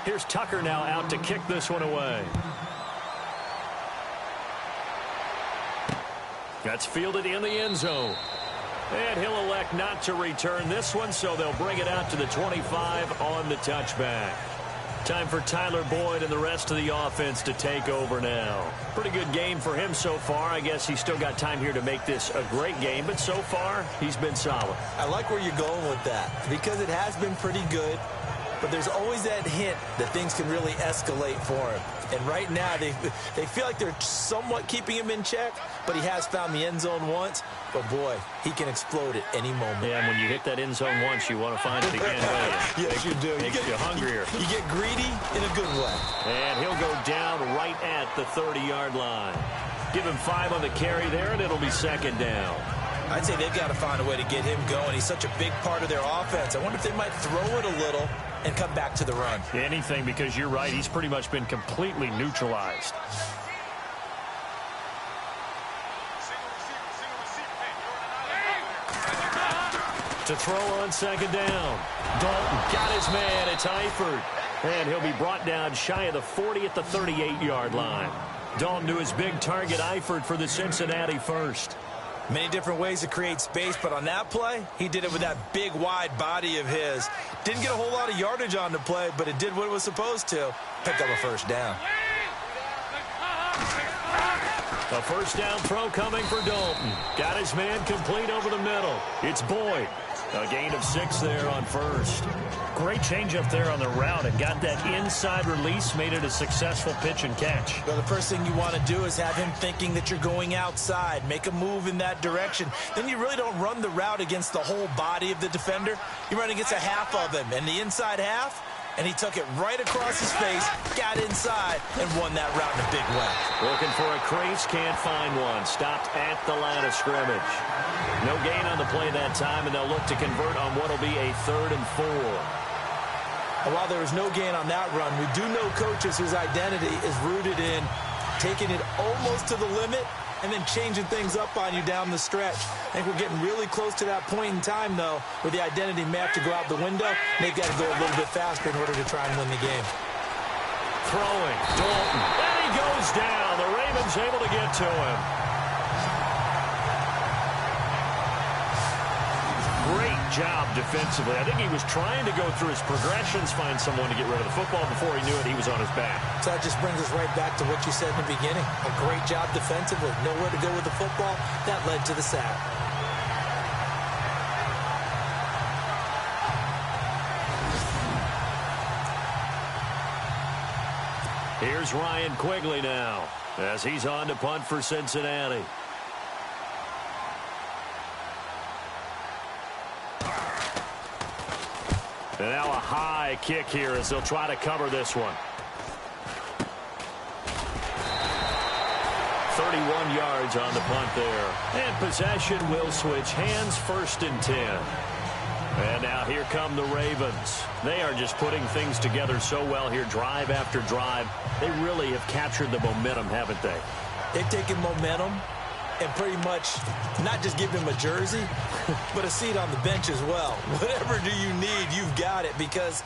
Here's Tucker now out to kick this one away. That's fielded in the end zone. And he'll elect not to return this one, so they'll bring it out to the 25 on the touchback. Time for Tyler Boyd and the rest of the offense to take over now. Pretty good game for him so far. I guess he's still got time here to make this a great game, but so far, he's been solid. I like where you're going with that because it has been pretty good, but there's always that hint that things can really escalate for him. And right now, they feel like they're somewhat keeping him in check, but he has found the end zone once. But, boy, he can explode at any moment. Yeah, and when you hit that end zone once, you want to find it again, don't you? Yes, you do. Makes you hungrier. You get greedy in a good way. And he'll go down right at the 30-yard line. Give him 5 on the carry there, and it'll be 2nd down. I'd say they've got to find a way to get him going. He's such a big part of their offense. I wonder if they might throw it a little and come back to the run. Anything, because you're right. He's pretty much been completely neutralized. To throw on 2nd down. Dalton got his man. It's Eifert. And he'll be brought down shy of the 40 at the 38-yard line. Dalton to his big target, Eifert, for the Cincinnati first. Many different ways to create space, but on that play, he did it with that big, wide body of his. Didn't get a whole lot of yardage on the play, but it did what it was supposed to. Picked up a first down. A first down throw coming for Dalton. Got his man complete over the middle. It's Boyd. A gain of 6 there on first. Great change up there on the route and got that inside release, made it a successful pitch and catch. Well, the first thing you want to do is have him thinking that you're going outside, make a move in that direction. Then you really don't run the route against the whole body of the defender. You run against a half of him, and the inside half, and he took it right across his face, got inside, and won that route in a big way. Looking for a crease, can't find one. Stopped at the line of scrimmage. No gain on the play that time, and they'll look to convert on what will be a 3rd and 4. And while there was no gain on that run, we do know coaches whose identity is rooted in taking it almost to the limit and then changing things up on you down the stretch. I think we're getting really close to that point in time, though, where the identity may have to go out the window, and they've got to go a little bit faster in order to try and win the game. Throwing, Dalton, and he goes down. The Ravens able to get to him. Great job defensively. I think he was trying to go through his progressions, find someone to get rid of the football. Before he knew it, he was on his back. So that just brings us right back to what you said in the beginning. A great job defensively. Nowhere to go with the football. That led to the sack. Here's Ryan Quigley now as he's on to punt for Cincinnati. And now a high kick here as they'll try to cover this one. 31 yards on the punt there. And possession will switch hands, 1st and 10. And now here come the Ravens. They are just putting things together so well here, drive after drive. They really have captured the momentum, haven't they? They've taken momentum and pretty much not just give him a jersey, but a seat on the bench as well. Whatever do you need, you've got it, because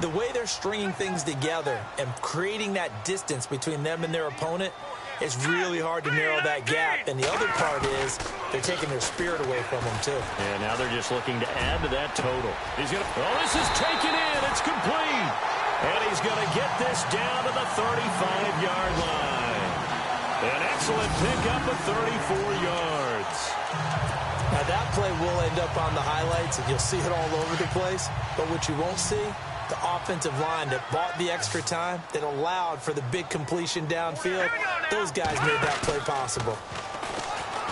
the way they're stringing things together and creating that distance between them and their opponent, it's really hard to narrow that gap. And the other part is they're taking their spirit away from them, too. And now they're just looking to add to that total. He's going to, oh, this is taken in. It's complete. And he's going to get this down to the 35-yard line. An excellent pickup of 34 yards. Now, that play will end up on the highlights, and you'll see it all over the place. But what you won't see, the offensive line that bought the extra time, that allowed for the big completion downfield, those guys made that play possible.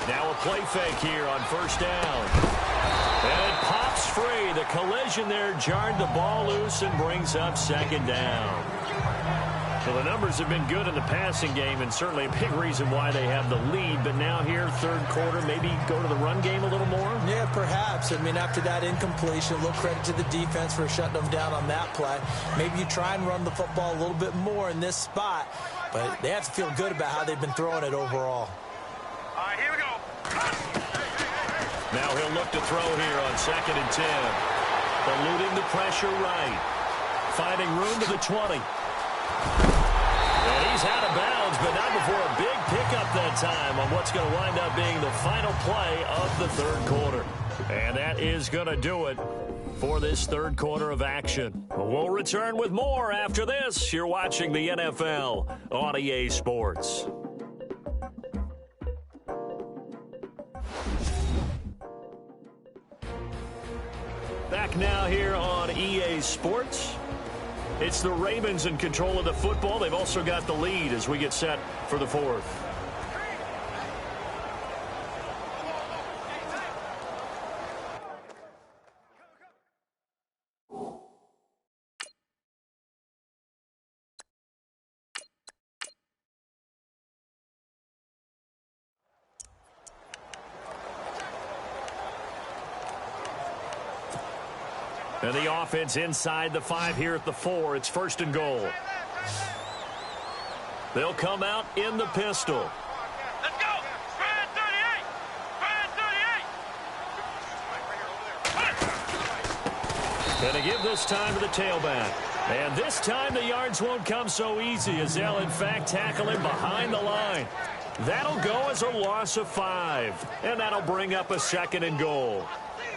Now a play fake here on 1st down. And it pops free. The collision there jarred the ball loose and brings up 2nd down. Well, the numbers have been good in the passing game, and certainly a big reason why they have the lead. But now here, 3rd quarter, maybe go to the run game a little more? Yeah, perhaps. I mean, after that incompletion, a little credit to the defense for shutting them down on that play. Maybe you try and run the football a little bit more in this spot, but they have to feel good about how they've been throwing it overall. All right, here we go. Now he'll look to throw here on 2nd and 10. Eluding the pressure right. Finding room to the 20. And he's out of bounds, but not before a big pickup that time on what's going to wind up being the final play of the 3rd quarter. And that is going to do it for this 3rd quarter of action. We'll return with more after this. You're watching the NFL on EA Sports. Back now here on EA Sports. It's the Ravens in control of the football. They've also got the lead as we get set for the 4th. And the offense inside the 5 here at the 4. It's 1st and goal. They'll come out in the pistol. Let's go. Spread 38. Spread 38. And to give this time to the tailback. And this time the yards won't come so easy as they'll, in fact, tackle him behind the line. That'll go as a loss of 5. And that'll bring up a 2nd and goal.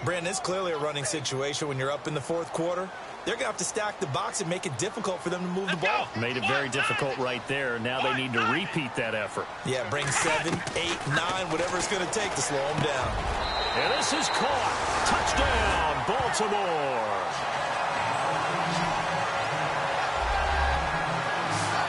Brandon, it's clearly a running situation when you're up in the 4th quarter. They're going to have to stack the box and make it difficult for them to move the ball. Made it very difficult right there. Now they need to repeat that effort. Yeah, bring 7, 8, 9, whatever it's going to take to slow them down. And this is caught. Touchdown, Baltimore.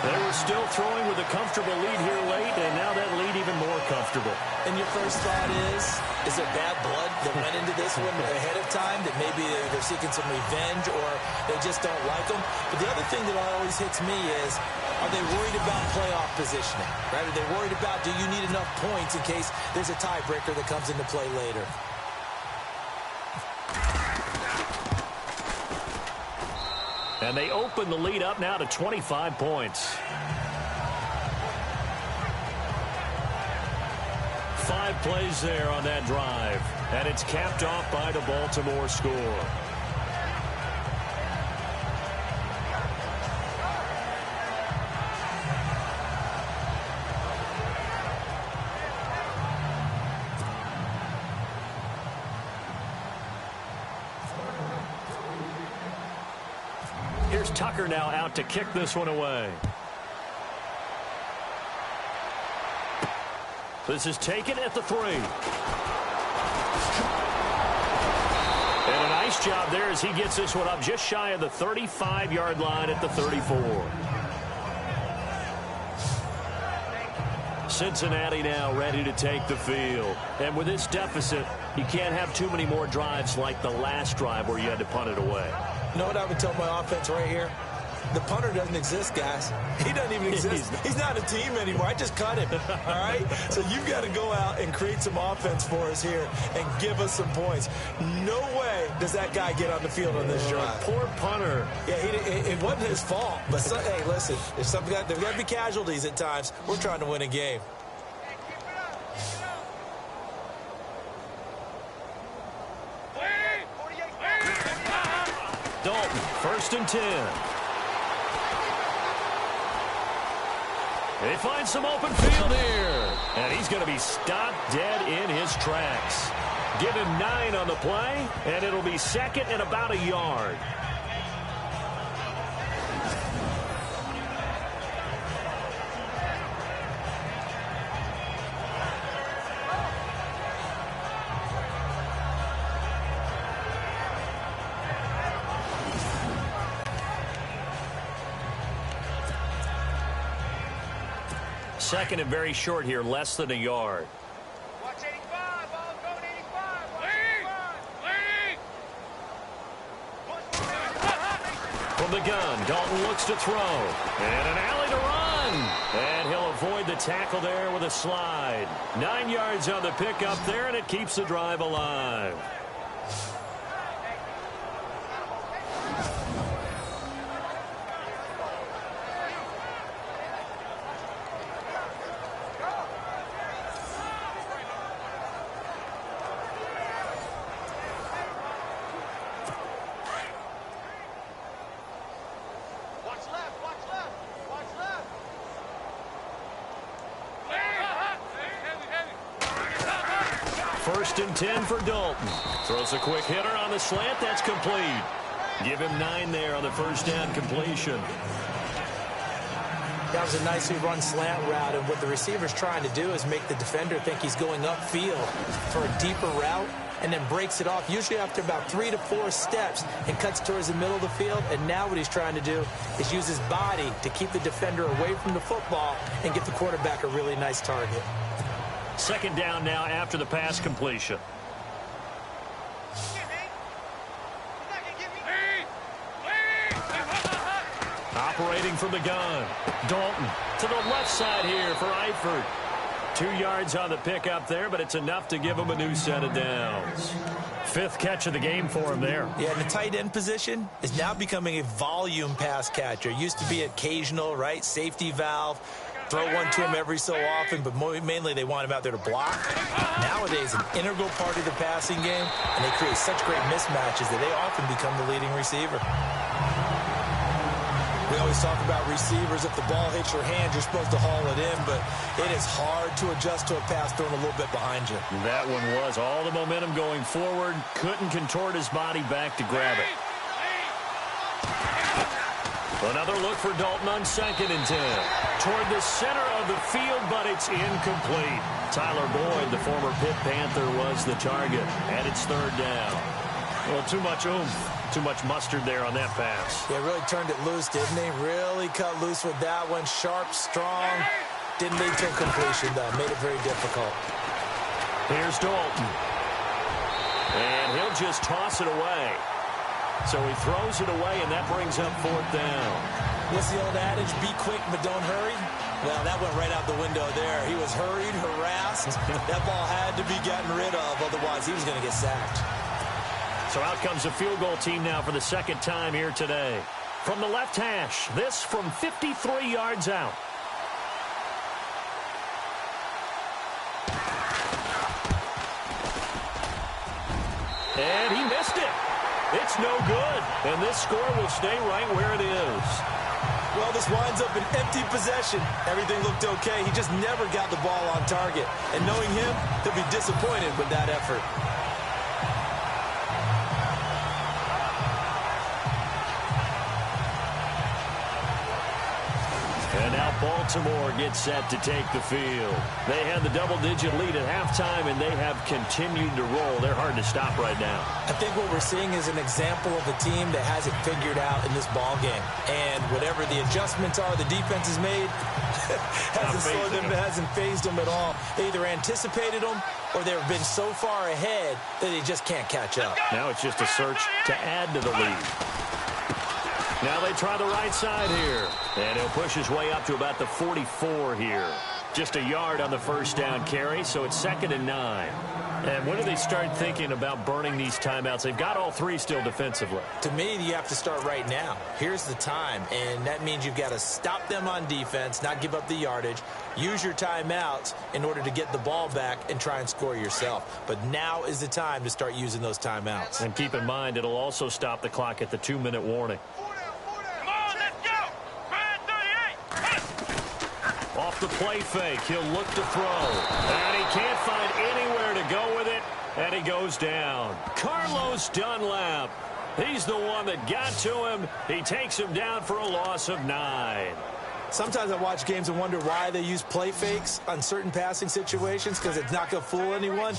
They were still throwing with a comfortable lead here late, and now that lead even more comfortable. And your first thought is there bad blood that went into this one ahead of time, that maybe they're seeking some revenge or they just don't like them? But the other thing that always hits me is, are they worried about playoff positioning? Right? Are they worried about, do you need enough points in case there's a tiebreaker that comes into play later? And they open the lead up now to 25 points. plays there on that drive. And it's capped off by the Baltimore score. Here's Tucker now out to kick this one away. This is taken at the 3. And a nice job there as he gets this one up just shy of the 35-yard line at the 34. Cincinnati now ready to take the field. And with this deficit, you can't have too many more drives like the last drive where you had to punt it away. You know what I would tell my offense right here? The punter doesn't exist, guys. He doesn't even exist. He's not a team anymore. I just cut him, all right? So you've got to go out and create some offense for us here and give us some points. No way does that guy get on the field on this drive. Poor punter. Yeah, it wasn't his fault. But, hey, listen, there's got to be casualties at times. We're trying to win a game. Dalton, 1st and 10. They find some open field here. And he's going to be stopped dead in his tracks. Give him 9 on the play, and it'll be 2nd and about a yard. Second and very short here, less than a yard. Watch 85, ball going 85. From the gun, Dalton looks to throw. And an alley to run. And he'll avoid the tackle there with a slide. 9 yards on the pickup there, and it keeps the drive alive. First and 10 for Dalton. Throws a quick hitter on the slant. That's complete. Give him 9 there on the first down completion. That was a nicely run slant route, and what the receiver's trying to do is make the defender think he's going upfield for a deeper route, and then breaks it off, usually after about 3 to 4 steps, and cuts towards the middle of the field. And now what he's trying to do is use his body to keep the defender away from the football and get the quarterback a really nice target. Second down now after the pass completion. Operating from the gun. Dalton to the left side here for Eifert. 2 yards on the pickup there, but it's enough to give him a new set of downs. 5th catch of the game for him there. Yeah, and the tight end position is now becoming a volume pass catcher. Used to be occasional, right? Safety valve. Throw one to him every so often, but mainly they want him out there to block. Nowadays, an integral part of the passing game, and they create such great mismatches that they often become the leading receiver. We always talk about receivers. If the ball hits your hand, you're supposed to haul it in, but it is hard to adjust to a pass thrown a little bit behind you. That one was all the momentum going forward. Couldn't contort his body back to grab it. Another look for Dalton on 2nd and 10. Toward the center of the field, but it's incomplete. Tyler Boyd, the former Pitt Panther, was the target, and it's 3rd down. Well, too much oomph, too much mustard there on that pass. Yeah, really turned it loose, didn't he? Really cut loose with that one. Sharp, strong. Didn't lead to a completion, though. Made it very difficult. Here's Dalton. And he'll just toss it away. So he throws it away, and that brings up 4th down. What's the old adage? Be quick, but don't hurry. Well, that went right out the window there. He was hurried, harassed. That ball had to be gotten rid of, otherwise he was going to get sacked. So out comes a field goal team now for the 2nd time here today. From the left hash, this from 53 yards out. And he missed it. It's no good. And this score will stay right where it is. Well, this winds up an empty possession. Everything looked okay. He just never got the ball on target. And knowing him, he'll be disappointed with that effort. And now Baltimore gets set to take the field. They had the double-digit lead at halftime, and they have continued to roll. They're hard to stop right now. I think what we're seeing is an example of a team that has it figured out in this ball game. And whatever the adjustments are the defense has made, hasn't phased them at all. They either anticipated them or they've been so far ahead that they just can't catch up. Now it's just a search to add to the lead. Now they try the right side here. And he'll push his way up to about the 44 here. Just a yard on the first down carry, so it's 2nd and 9. And when do they start thinking about burning these timeouts? They've got all three still defensively. To me, you have to start right now. Here's the time, and that means you've got to stop them on defense, not give up the yardage, use your timeouts in order to get the ball back and try and score yourself. But now is the time to start using those timeouts. And keep in mind, it'll also stop the clock at the 2-minute warning. Off the play fake, he'll look to throw. And he can't find anywhere to go with it, and he goes down. Carlos Dunlap, he's the one that got to him. He takes him down for a loss of 9. Sometimes I watch games and wonder why they use play fakes on certain passing situations, because it's not going to fool anyone.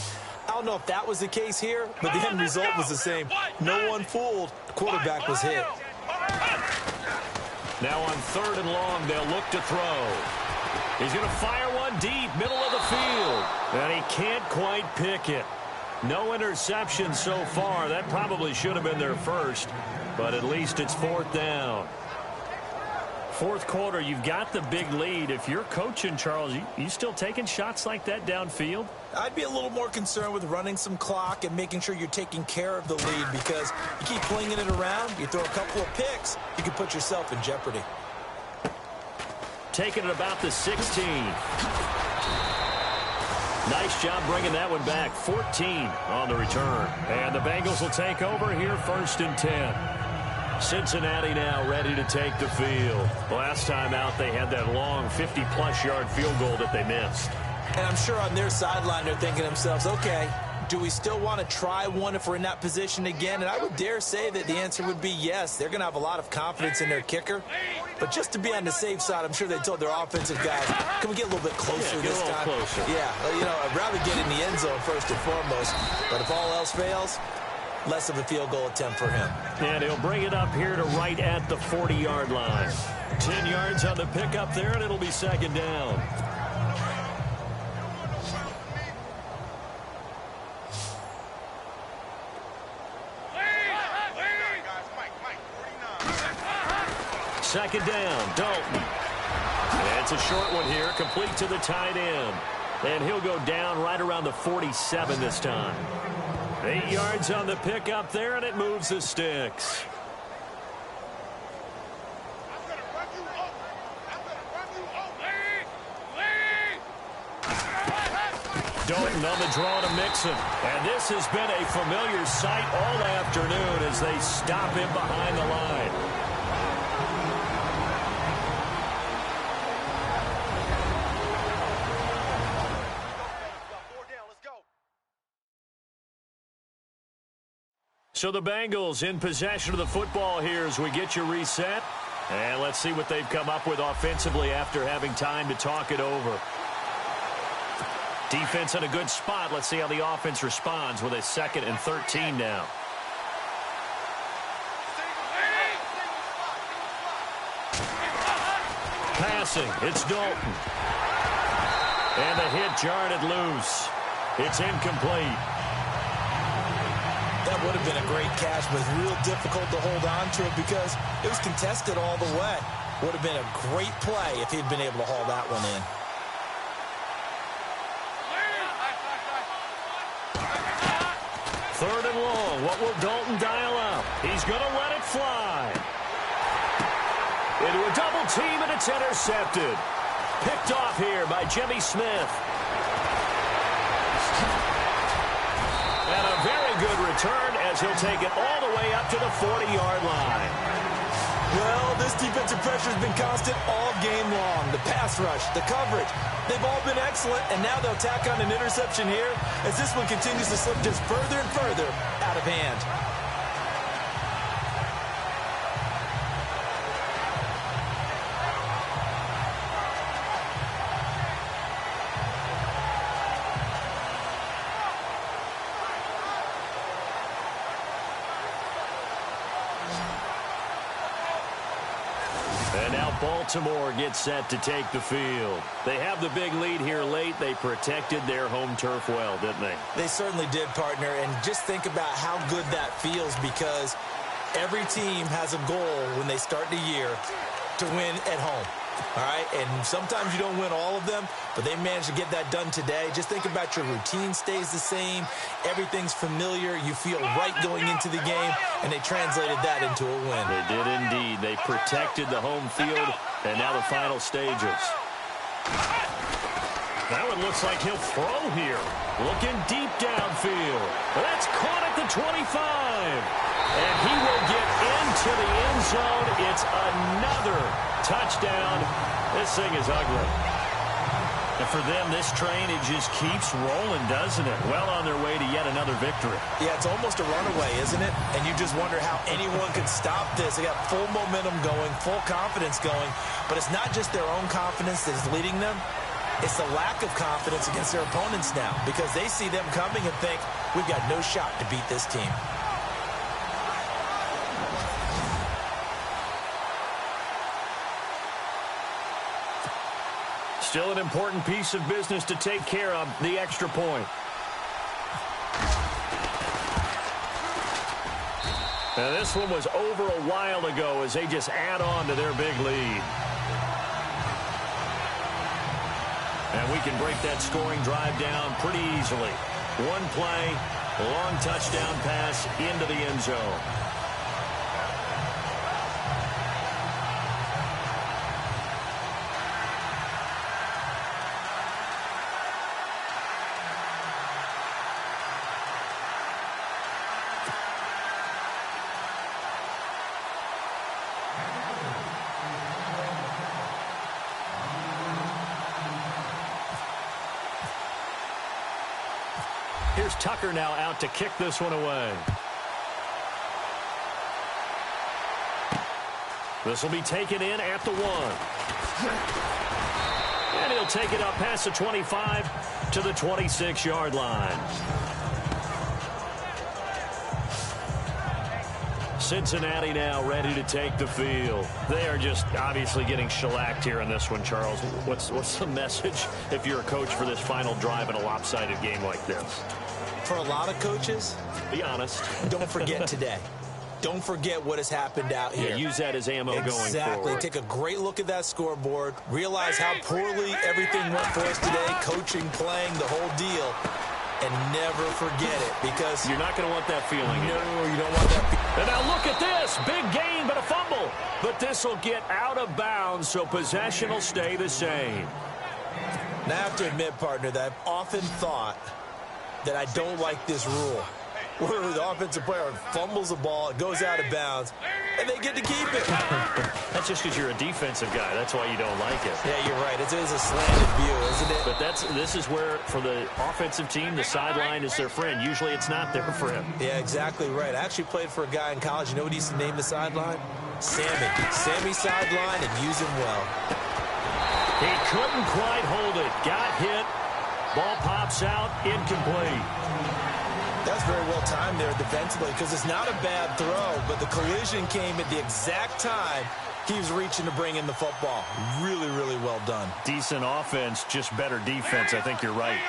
I don't know if that was the case here, but the end result was the same. No one fooled. The quarterback was hit. Now on 3rd and long, they'll look to throw. He's going to fire one deep, middle of the field. And he can't quite pick it. No interception so far. That probably should have been their first. But at least it's 4th down. 4th quarter, you've got the big lead. If you're coaching, Charles, you still taking shots like that downfield? I'd be a little more concerned with running some clock and making sure you're taking care of the lead, because you keep flinging it around, you throw a couple of picks, you can put yourself in jeopardy. Taking it about the 16. Nice job bringing that one back. 14 on the return. And the Bengals will take over here 1st and 10. Cincinnati now ready to take the field. Last time out, they had that long 50-plus yard field goal that they missed. And I'm sure on their sideline they're thinking to themselves, okay, do we still want to try one if we're in that position again? And I would dare say that the answer would be yes. They're going to have a lot of confidence in their kicker. But just to be on the safe side, I'm sure they told their offensive guys, can we get a little bit closer this time? Closer. Yeah, I'd rather get in the end zone first and foremost. But if all else fails, less of a field goal attempt for him. And he'll bring it up here to right at the 40-yard line. 10 yards on the pickup there, and it'll be 2nd down. Second down, Dalton. And it's a short one here, complete to the tight end. And he'll go down right around the 47 this time. 8 yards on the pickup there, and it moves the sticks. Dalton on the draw to Mixon. And this has been a familiar sight all afternoon as they stop him behind the line. So the Bengals in possession of the football here as we get you reset. And let's see what they've come up with offensively after having time to talk it over. Defense in a good spot. Let's see how the offense responds with a 2nd and 13 now. Passing, it's Dalton. And the hit jarred it loose. It's incomplete. That would have been a great catch, but it's real difficult to hold on to it because it was contested all the way. Would have been a great play if he'd been able to haul that one in. 3rd and long. What will Dalton dial up? He's going to let it fly. Into a double team, and it's intercepted. Picked off here by Jimmy Smith. And a very good return return as he'll take it all the way up to the 40-yard line. Well, this defensive pressure has been constant all game long. The pass rush, the coverage, they've all been excellent, and now they'll tack on an interception here as this one continues to slip just further and further out of hand. And now Baltimore gets set to take the field. They have the big lead here late. They protected their home turf well, didn't they? They certainly did, partner. And just think about how good that feels, because every team has a goal when they start the year to win at home. All right, and sometimes you don't win all of them, but they managed to get that done today. Just think about your routine stays the same. Everything's familiar. You feel right going into the game, and they translated that into a win. They did indeed. They protected the home field, and now the final stages. Now it looks like he'll throw here. Looking deep downfield. That's caught at the 25. And he will get into the end zone. It's another touchdown. This thing is ugly. And for them, this train, it just keeps rolling, doesn't it? Well on their way to yet another victory. Yeah, it's almost a runaway, isn't it? And you just wonder how anyone could stop this. They got full momentum going, full confidence going. But it's not just their own confidence that is leading them. It's the lack of confidence against their opponents now, because they see them coming and think, we've got no shot to beat this team. Still an important piece of business to take care of, the extra point. Now this one was over a while ago as they just add on to their big lead. And we can break that scoring drive down pretty easily. One play, long touchdown pass into the end zone. Here's Tucker now out to kick this one away. This will be taken in at the 1. And he'll take it up past the 25 to the 26-yard line. Cincinnati now ready to take the field. They are just obviously getting shellacked here in this one, Charles. What's the message if you're a coach for this final drive in a lopsided game like this? For a lot of coaches, be honest, don't forget today. Don't forget what has happened out here. Yeah, use that as ammo going forward. Exactly. Take a great look at that scoreboard. Realize how poorly everything went for us today. Coaching, playing, the whole deal. And never forget it, because you're not going to want that feeling. No, you don't want that feeling. And now look at this. Big gain, but a fumble. But this will get out of bounds, so possession will stay the same. Now, I have to admit, partner, that I've often thought that I don't like this rule, where the offensive player fumbles the ball, it goes out of bounds, and they get to keep it. That's just because you're a defensive guy. That's why you don't like it. Yeah, you're right. It is a slanted view, isn't it? But this is where, for the offensive team, the sideline is their friend. Usually it's not their friend. Yeah, exactly right. I actually played for a guy in college. You know what he used to name the sideline? Sammy. Sammy sideline, and use him well. He couldn't quite hold it. Got hit. Ball pops out, incomplete. That's very well timed there defensively, because it's not a bad throw, but the collision came at the exact time he was reaching to bring in the football. Really, really well done. Decent offense, just better defense. I think you're right.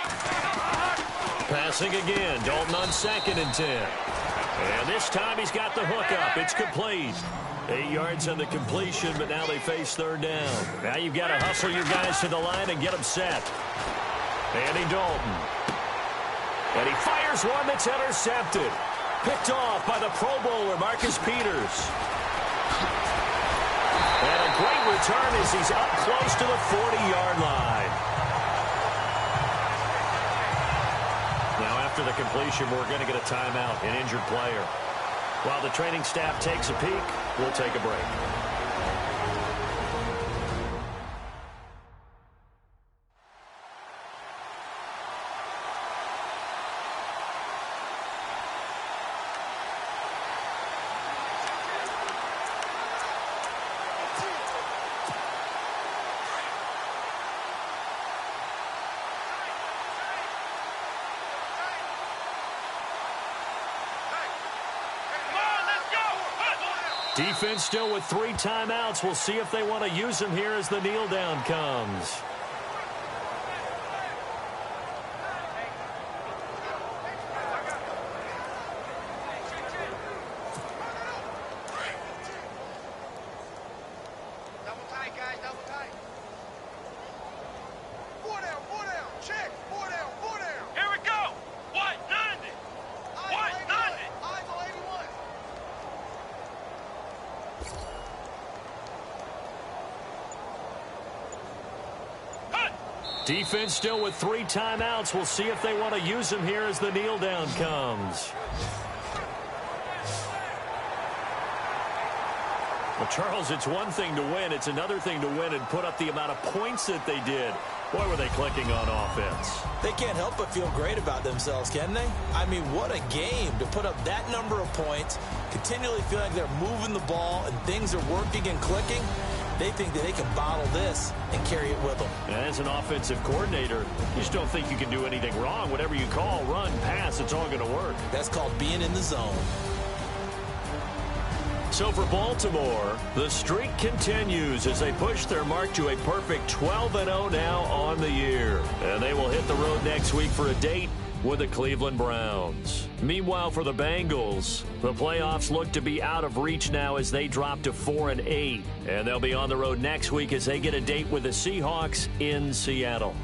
Passing again. Dalton on 2nd and 10. And this time he's got the hook up. It's complete. 8 yards on the completion, but now they face 3rd down. Now you've got to hustle your guys to the line and get them set. Andy Dalton. And he fires one that's intercepted. Picked off by the Pro Bowler, Marcus Peters. And a great return as he's up close to the 40-yard line. Now After the completion, we're going to get a timeout, an injured player. While the training staff takes a peek, we'll take a break. Defense still with 3 timeouts. We'll see if they want to use them here as the kneel down comes. Double tight, guys, double tight. 4 down, check. 4 down. Here we go. What? Nothing. What? Nothing. Eyes on 81. Defense still with 3 timeouts. We'll see if they want to use them here as the kneel down comes. Well, Charles, it's one thing to win. It's another thing to win and put up the amount of points that they did. Boy, were they clicking on offense. They can't help but feel great about themselves, can they? I mean, what a game to put up that number of points, continually feel like they're moving the ball and things are working and clicking. They think that they can bottle this and carry it with them. And as an offensive coordinator, you just don't think you can do anything wrong. Whatever you call, run, pass, it's all going to work. That's called being in the zone. So for Baltimore, the streak continues as they push their mark to a perfect 12-0 now on the year. And they will hit the road next week for a date with the Cleveland Browns. Meanwhile, for the Bengals, the playoffs look to be out of reach now as they drop to 4-8. And they'll be on the road next week as they get a date with the Seahawks in Seattle.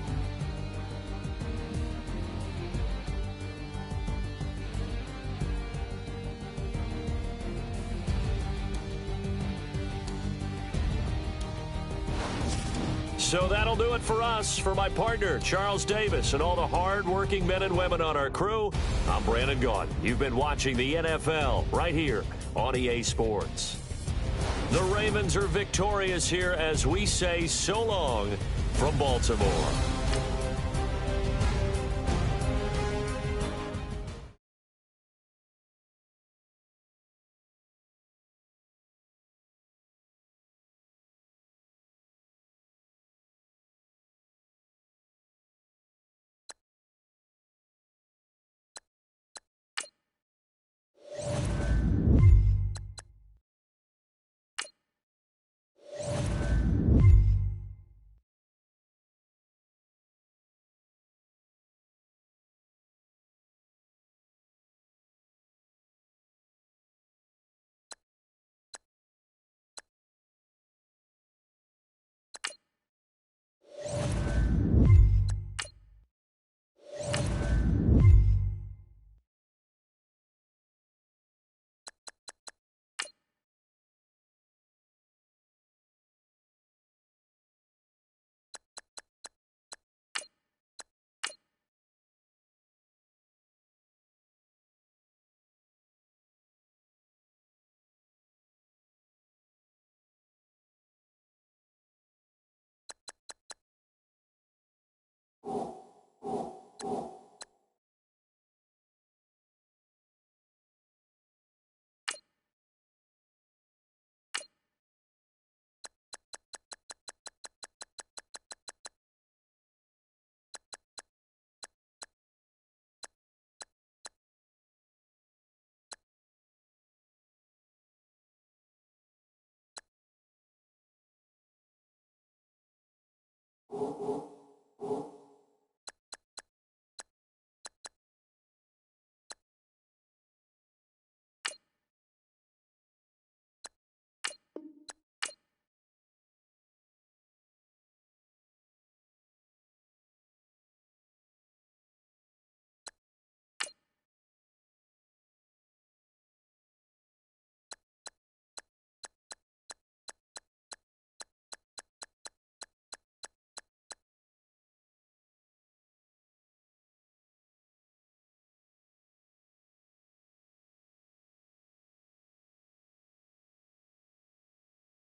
So that'll do it for us. For my partner, Charles Davis, and all the hard-working men and women on our crew, I'm Brandon Gaudin. You've been watching the NFL right here on EA Sports. The Ravens are victorious here as we say so long from Baltimore. Oh,